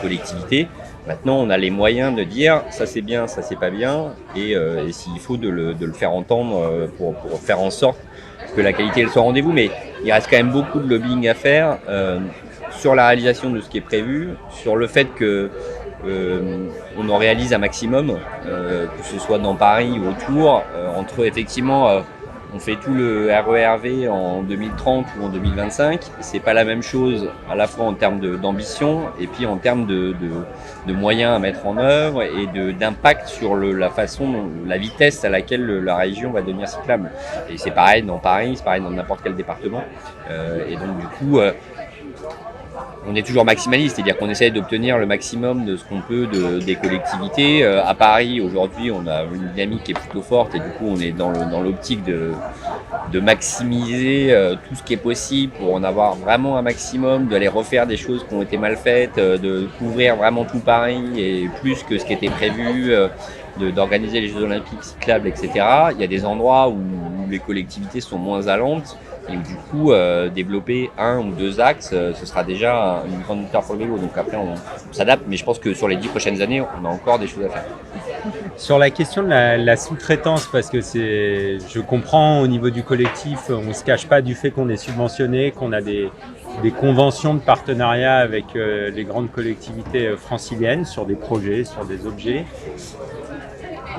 collectivités. Maintenant, on a les moyens de dire ça c'est bien, ça c'est pas bien, et s'il faut de le faire entendre pour faire en sorte que la qualité elle soit au rendez-vous. Mais il reste quand même beaucoup de lobbying à faire sur la réalisation de ce qui est prévu, sur le fait que on en réalise un maximum, que ce soit dans Paris ou autour, entre effectivement on fait tout le RERV en 2030 ou en 2025, c'est pas la même chose à la fois en termes d'ambition et puis en termes de moyens à mettre en œuvre et d'impact sur la façon, la vitesse à laquelle la région va devenir cyclable. Et c'est pareil dans Paris, c'est pareil dans n'importe quel département. Et donc du coup, on est toujours maximaliste, c'est-à-dire qu'on essaie d'obtenir le maximum de ce qu'on peut des collectivités. À Paris, aujourd'hui, on a une dynamique qui est plutôt forte et du coup, on est dans l'optique de maximiser tout ce qui est possible pour en avoir vraiment un maximum, d'aller refaire des choses qui ont été mal faites, de couvrir vraiment tout Paris et plus que ce qui était prévu, d'organiser les Jeux Olympiques cyclables, etc. Il y a des endroits où les collectivités sont moins allantes. Et du coup, développer 1 ou 2 axes, ce sera déjà une grande victoire pour le vélo. Donc après, on s'adapte, mais je pense que sur les 10 prochaines années, on a encore des choses à faire. Sur la question de la sous-traitance, parce que je comprends au niveau du collectif, on ne se cache pas du fait qu'on est subventionné, qu'on a des conventions de partenariat avec les grandes collectivités franciliennes sur des projets, sur des objets.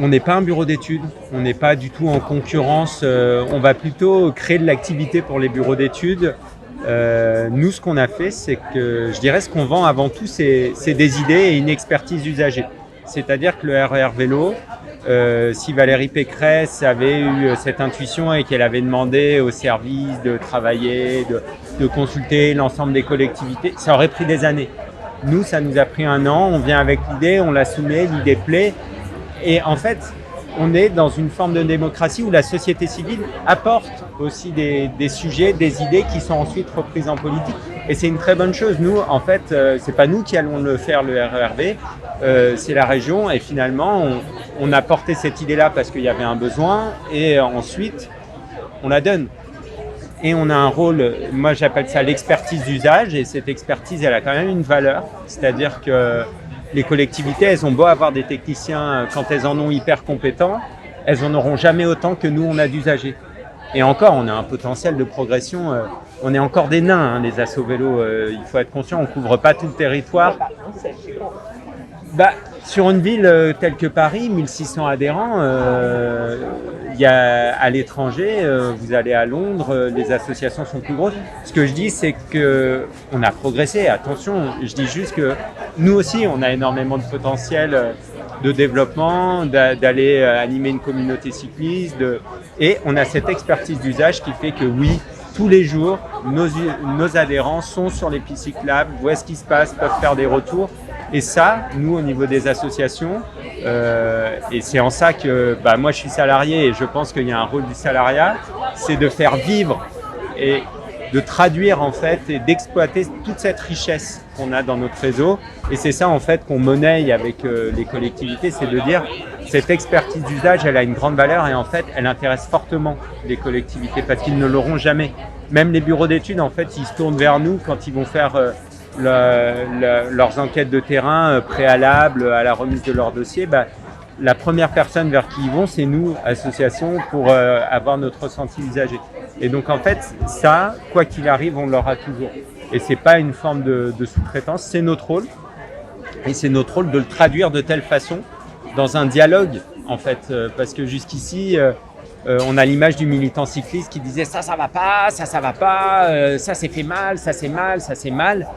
On n'est pas un bureau d'études, on n'est pas du tout en concurrence, on va plutôt créer de l'activité pour les bureaux d'études. Nous, ce qu'on a fait, c'est que je dirais ce qu'on vend avant tout, c'est des idées et une expertise usagée. C'est-à-dire que le RER vélo, si Valérie Pécresse avait eu cette intuition et qu'elle avait demandé aux services de travailler, de consulter l'ensemble des collectivités, ça aurait pris des années. Nous, ça nous a pris 1 an, on vient avec l'idée, on la soumet, l'idée plaît. Et en fait, on est dans une forme de démocratie où la société civile apporte aussi des sujets, des idées qui sont ensuite reprises en politique. Et c'est une très bonne chose. Nous, en fait, c'est pas nous qui allons le faire, le RERV, c'est la région. Et finalement, on a porté cette idée-là parce qu'il y avait un besoin. Et ensuite, on la donne. Et on a un rôle, moi j'appelle ça l'expertise d'usage. Et cette expertise, elle a quand même une valeur. C'est-à-dire que les collectivités, elles ont beau avoir des techniciens, quand elles en ont hyper compétents, elles en auront jamais autant que nous, on a d'usagers. Et encore, on a un potentiel de progression. On est encore des nains, les assos vélos. Il faut être conscient, on ne couvre pas tout le territoire. Sur une ville telle que Paris, 1600 adhérents, il y a à l'étranger, vous allez à Londres, les associations sont plus grosses. Ce que je dis, c'est qu'on a progressé. Attention, je dis juste que nous aussi, on a énormément de potentiel de développement, d'aller animer une communauté cycliste. Et on a cette expertise d'usage qui fait que oui, tous les jours, nos adhérents sont sur les pistes cyclables, voient ce qui se passe, peuvent faire des retours. Et ça, nous, au niveau des associations, et c'est en ça que moi, je suis salarié et je pense qu'il y a un rôle du salariat, c'est de faire vivre et de traduire en fait et d'exploiter toute cette richesse qu'on a dans notre réseau. Et c'est ça en fait qu'on monnaie avec les collectivités, c'est de dire cette expertise d'usage, elle a une grande valeur et en fait, elle intéresse fortement les collectivités parce qu'ils ne l'auront jamais. Même les bureaux d'études, en fait, ils se tournent vers nous quand ils vont faire leurs enquêtes de terrain préalables à la remise de leur dossier. La première personne vers qui ils vont, c'est nous, association, pour avoir notre ressenti usager. Et donc en fait, ça, quoi qu'il arrive, on l'aura toujours. Et c'est pas une forme de sous-traitance, c'est notre rôle. Et c'est notre rôle de le traduire de telle façon dans un dialogue, en fait. Parce que jusqu'ici, on a l'image du militant cycliste qui disait ça va pas, ça va pas, ça s'est fait mal, ça c'est mal, ça c'est mal.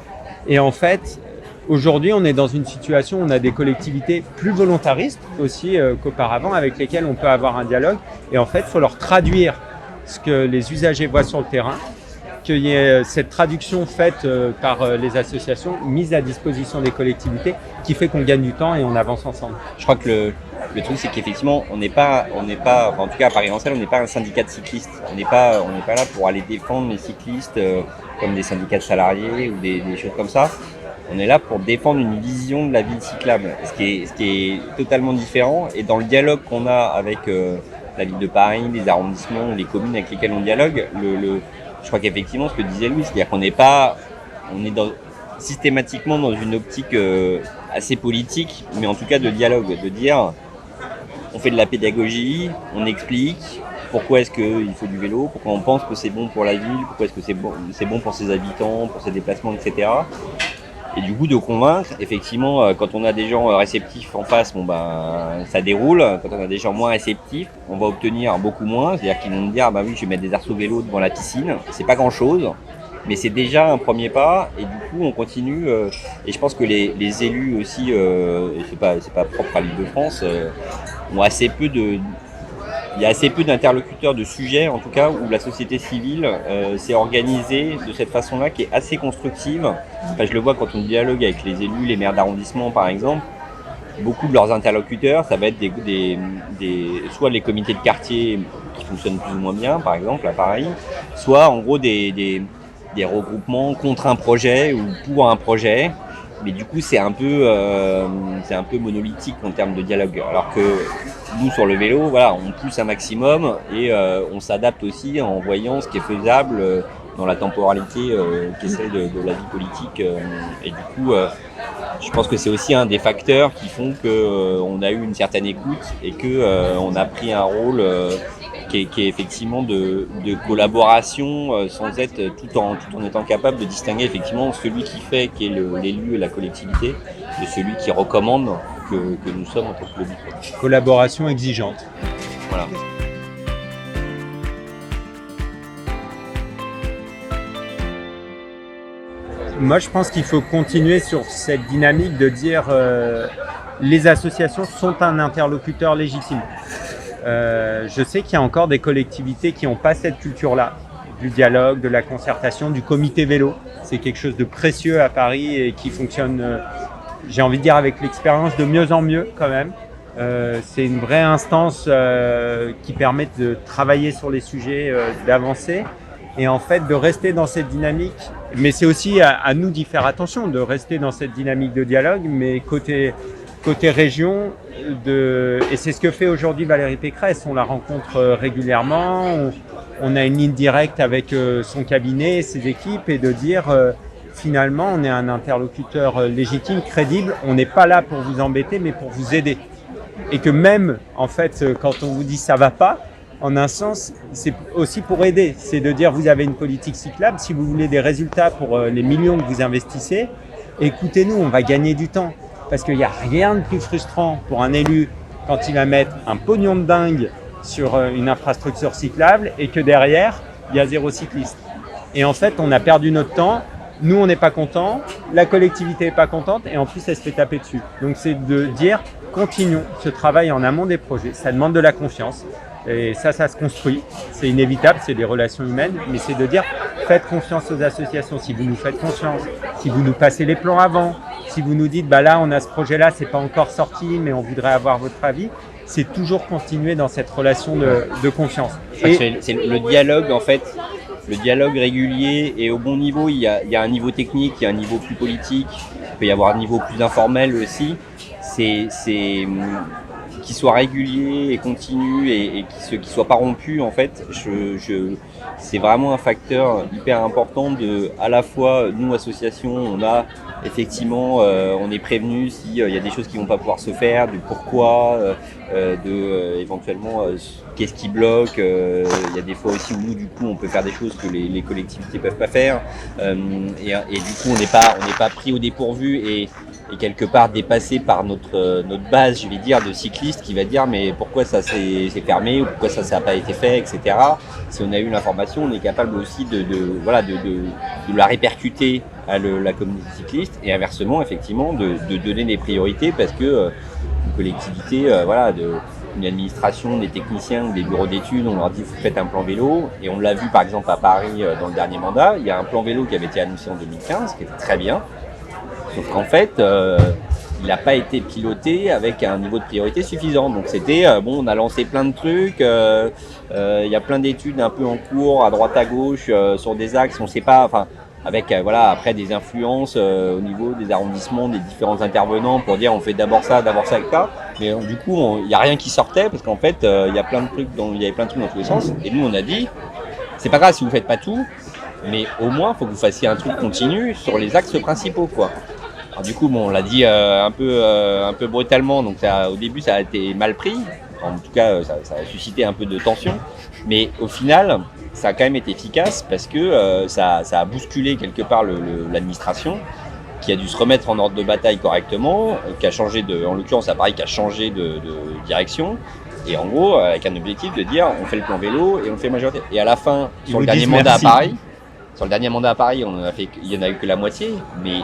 Et en fait, aujourd'hui, on est dans une situation où on a des collectivités plus volontaristes aussi qu'auparavant, avec lesquelles on peut avoir un dialogue. Et en fait, il faut leur traduire ce que les usagers voient sur le terrain, qu'il y ait cette traduction faite par les associations, mise à disposition des collectivités, qui fait qu'on gagne du temps et on avance ensemble. Je crois que le truc, c'est qu'effectivement, on n'est pas, enfin, en tout cas à Paris-Lancel, on n'est pas un syndicat de cyclistes. On n'est pas là pour aller défendre les cyclistes comme des syndicats de salariés ou des choses comme ça. On est là pour défendre une vision de la ville cyclable, ce qui est totalement différent. Et dans le dialogue qu'on a avec la ville de Paris, les arrondissements, les communes avec lesquelles on dialogue, je crois qu'effectivement, ce que disait Louis, c'est-à-dire qu'on n'est pas, on est systématiquement dans une optique assez politique, mais en tout cas de dialogue, de dire, on fait de la pédagogie, on explique pourquoi est-ce qu'il faut du vélo, pourquoi on pense que c'est bon pour la ville, pourquoi est-ce que c'est bon pour ses habitants, pour ses déplacements, etc. Et du coup, de convaincre, effectivement, quand on a des gens réceptifs en face, ça déroule. Quand on a des gens moins réceptifs, on va obtenir beaucoup moins. C'est-à-dire qu'ils vont me dire, je vais mettre des arceaux vélo devant la piscine. C'est pas grand-chose, mais c'est déjà un premier pas. Et du coup, on continue. Et je pense que les élus aussi, et c'est pas propre à l'Île-de-France, ont assez peu il y a assez peu d'interlocuteurs, de sujets en tout cas, où la société civile s'est organisée de cette façon-là, qui est assez constructive. Je le vois quand on dialogue avec les élus, les maires d'arrondissement par exemple. Beaucoup de leurs interlocuteurs, ça va être soit les comités de quartier qui fonctionnent plus ou moins bien, par exemple à Paris, soit en gros des regroupements contre un projet ou pour un projet. Mais du coup, c'est un peu monolithique en termes de dialogue. Alors que nous, sur le vélo, voilà, on pousse un maximum et on s'adapte aussi en voyant ce qui est faisable dans la temporalité qui est celle de la vie politique. Et du coup, je pense que c'est aussi un des facteurs qui font qu'on a eu une certaine écoute et qu'on a pris un rôle qui est effectivement de collaboration sans être tout en étant capable de distinguer effectivement celui qui fait, qui est l'élu et la collectivité, de celui qui recommande que nous sommes en tant que lobby. Collaboration exigeante. Voilà. Moi, je pense qu'il faut continuer sur cette dynamique de dire les associations sont un interlocuteur légitime. Je sais qu'il y a encore des collectivités qui n'ont pas cette culture-là, du dialogue, de la concertation, du comité vélo. C'est quelque chose de précieux à Paris et qui fonctionne, j'ai envie de dire, avec l'expérience de mieux en mieux quand même. C'est une vraie instance qui permet de travailler sur les sujets, d'avancer et en fait de rester dans cette dynamique. Mais c'est aussi à nous d'y faire attention, de rester dans cette dynamique de dialogue, mais côté région, et c'est ce que fait aujourd'hui Valérie Pécresse. On la rencontre régulièrement, on a une ligne directe avec son cabinet et ses équipes, et de dire finalement on est un interlocuteur légitime, crédible, on n'est pas là pour vous embêter mais pour vous aider. Et que même en fait quand on vous dit ça va pas, en un sens c'est aussi pour aider, c'est de dire vous avez une politique cyclable, si vous voulez des résultats pour les millions que vous investissez, écoutez-nous, on va gagner du temps. Parce qu'il n'y a rien de plus frustrant pour un élu quand il va mettre un pognon de dingue sur une infrastructure cyclable et que derrière, il y a 0 cycliste. Et en fait, on a perdu notre temps, nous on n'est pas contents, la collectivité n'est pas contente et en plus elle se fait taper dessus. Donc c'est de dire, continuons ce travail en amont des projets, ça demande de la confiance. Et ça se construit, c'est inévitable, c'est des relations humaines, mais c'est de dire, faites confiance aux associations, si vous nous faites confiance, si vous nous passez les plans avant, si vous nous dites, là on a ce projet-là, c'est pas encore sorti, mais on voudrait avoir votre avis, c'est toujours continuer dans cette relation de confiance. C'est le dialogue en fait, le dialogue régulier et au bon niveau. Il y a un niveau technique, il y a un niveau plus politique, il peut y avoir un niveau plus informel aussi. C'est qu'il soit régulier et continu et qu'il soit pas rompu en fait, c'est vraiment un facteur hyper important de, à la fois nous associations, on a effectivement on est prévenu s'il y a des choses qui vont pas pouvoir se faire, du pourquoi, éventuellement qu'est-ce qui bloque, il y a des fois aussi où nous du coup on peut faire des choses que les collectivités peuvent pas faire, et du coup on n'est pas pris au dépourvu et quelque part dépassé par notre base, je vais dire, de cyclistes qui va dire mais pourquoi ça s'est fermé ou pourquoi ça n'a pas été fait, etc. Si on a eu l'information, on est capable aussi de la répercuter à la communauté cycliste et inversement, effectivement, de donner des priorités parce que une collectivité, une administration, des techniciens ou des bureaux d'études, on leur dit vous faites un plan vélo et on l'a vu par exemple à Paris dans le dernier mandat, il y a un plan vélo qui avait été annoncé en 2015 qui était très bien. Sauf qu'en fait, il n'a pas été piloté avec un niveau de priorité suffisant. Donc c'était, on a lancé plein de trucs, il y a plein d'études un peu en cours, à droite à gauche, sur des axes, on ne sait pas, avec voilà, après des influences au niveau des arrondissements, des différents intervenants pour dire on fait d'abord ça, etc. Mais du coup, il n'y a rien qui sortait parce qu'en fait, il y a plein de trucs il y avait plein de trucs dans tous les sens. Et nous, on a dit, c'est pas grave si vous faites pas tout, mais au moins, il faut que vous fassiez un truc continu sur les axes principaux, quoi. Alors du coup, bon, on l'a dit un peu brutalement, donc au début, ça a été mal pris. En tout cas, ça a suscité un peu de tension. Mais au final, ça a quand même été efficace parce que ça a bousculé quelque part l'administration qui a dû se remettre en ordre de bataille correctement, qui a changé en l'occurrence, Paris qui a changé de direction. Et en gros, avec un objectif de dire, on fait le plan vélo et on fait majorité. Et à la fin, sur le dernier mandat à Paris, il y en a eu que la moitié, mais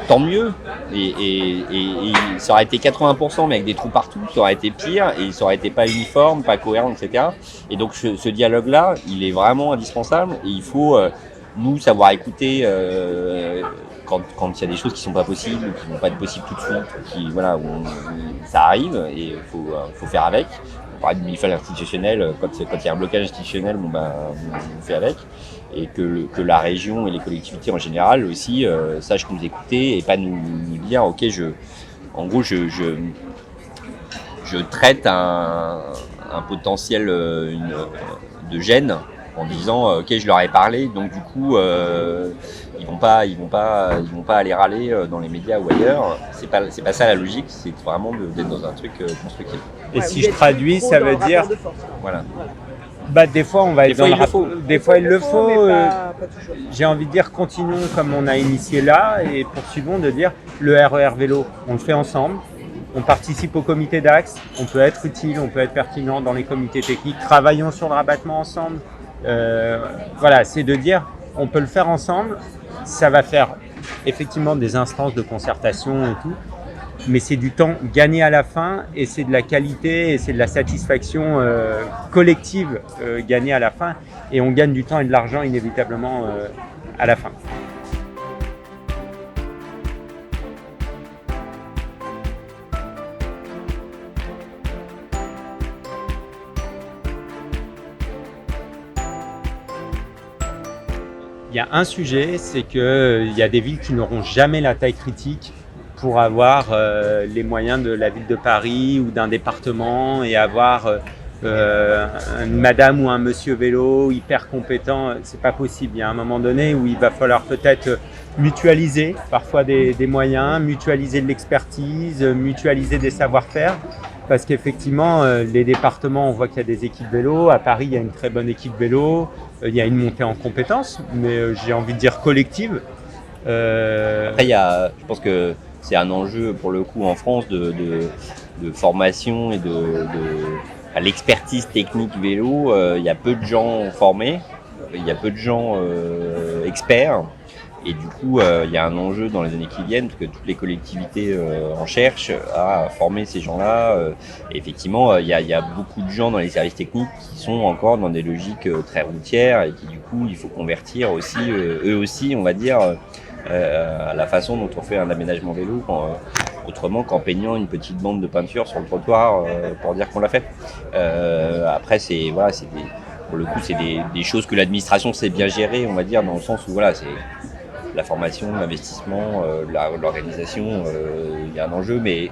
tant mieux. Et ça aurait été 80%, mais avec des trous partout, ça aurait été pire et ça aurait été pas uniforme, pas cohérent, etc. Et donc ce dialogue-là, il est vraiment indispensable et il faut nous savoir écouter quand il y a des choses qui sont pas possibles, qui vont pas être possibles tout de suite, ça arrive et il faut faire avec. On parle du millefeuille institutionnel, quand il y a un blocage institutionnel, on fait avec. Et que la région et les collectivités en général aussi sachent nous écouter et pas nous dire ok je traite un potentiel de gêne en disant ok je leur ai parlé donc du coup ils vont pas aller râler dans les médias ou ailleurs, c'est pas ça la logique, c'est vraiment d'être dans un truc constructif. Et si je traduis, ça veut dire voilà. Des fois, on va être dans le rapport. Des fois, il le faut. Pas toujours. J'ai envie de dire, continuons comme on a initié là et poursuivons de dire le RER vélo, on le fait ensemble. On participe au comité d'axe. On peut être utile, on peut être pertinent dans les comités techniques. Travaillons sur le rabattement ensemble. Voilà, c'est de dire, on peut le faire ensemble. Ça va faire effectivement des instances de concertation et tout. Mais c'est du temps gagné à la fin et c'est de la qualité et c'est de la satisfaction collective gagnée à la fin et on gagne du temps et de l'argent inévitablement à la fin. Il y a un sujet, c'est qu'il y a des villes qui n'auront jamais la taille critique pour avoir les moyens de la ville de Paris ou d'un département et avoir une madame ou un monsieur vélo hyper compétent. C'est pas possible. Il y a un moment donné où il va falloir peut-être mutualiser parfois des moyens, mutualiser de l'expertise, mutualiser des savoir-faire. Parce qu'effectivement, les départements, on voit qu'il y a des équipes vélo. À Paris, il y a une très bonne équipe vélo. Il y a une montée en compétences, mais j'ai envie de dire collective. Après, je pense que c'est un enjeu pour le coup en France de formation et à l'expertise technique vélo. Il y a peu de gens formés, il y a peu de gens experts. Et du coup, il y a un enjeu dans les années qui viennent, parce que toutes les collectivités en cherchent à former ces gens-là. Et effectivement, il y a beaucoup de gens dans les services techniques qui sont encore dans des logiques très routières et qui, du coup, il faut convertir aussi, eux aussi, on va dire, à la façon dont on fait un aménagement vélo, autrement qu'en peignant une petite bande de peinture sur le trottoir pour dire qu'on l'a fait. Après, pour le coup, c'est des choses que l'administration sait bien gérer, on va dire, dans le sens où c'est la formation, l'investissement, l'organisation, il y a un enjeu, mais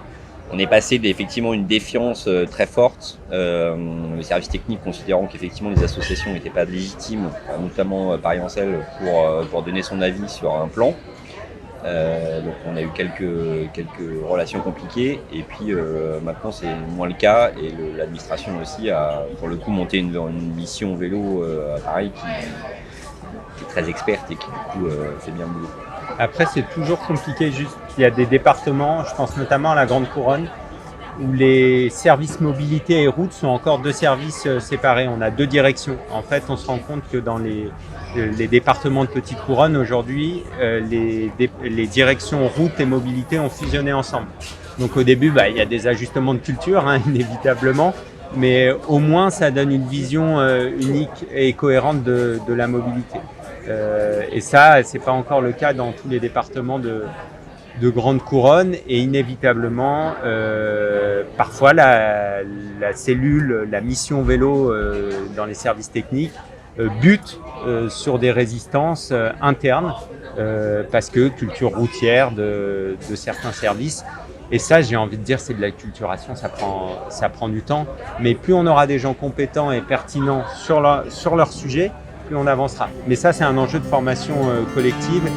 on est passé d'effectivement une défiance très forte, le service technique considérant qu'effectivement les associations n'étaient pas légitimes, notamment Paris-Ancel, pour donner son avis sur un plan. Donc on a eu quelques relations compliquées et puis maintenant c'est moins le cas et l'administration aussi a pour le coup monté une mission vélo à Paris qui est très experte et qui du coup fait bien le boulot. Après c'est toujours compliqué, juste il y a des départements, je pense notamment à la Grande Couronne, où les services mobilité et routes sont encore deux services séparés. On a deux directions. En fait, on se rend compte que dans les départements de Petite Couronne, aujourd'hui, les directions routes et mobilité ont fusionné ensemble. Donc au début, il y a des ajustements de culture, inévitablement, mais au moins ça donne une vision unique et cohérente de la mobilité. Et ça, c'est pas encore le cas dans tous les départements de Grande Couronne et inévitablement parfois la cellule, la mission vélo dans les services techniques bute sur des résistances internes, parce que culture routière de certains services. Et ça, j'ai envie de dire, c'est de la culturation, ça prend du temps. Mais plus on aura des gens compétents et pertinents sur leur sujet, plus on avancera. Mais ça, c'est un enjeu de formation collective.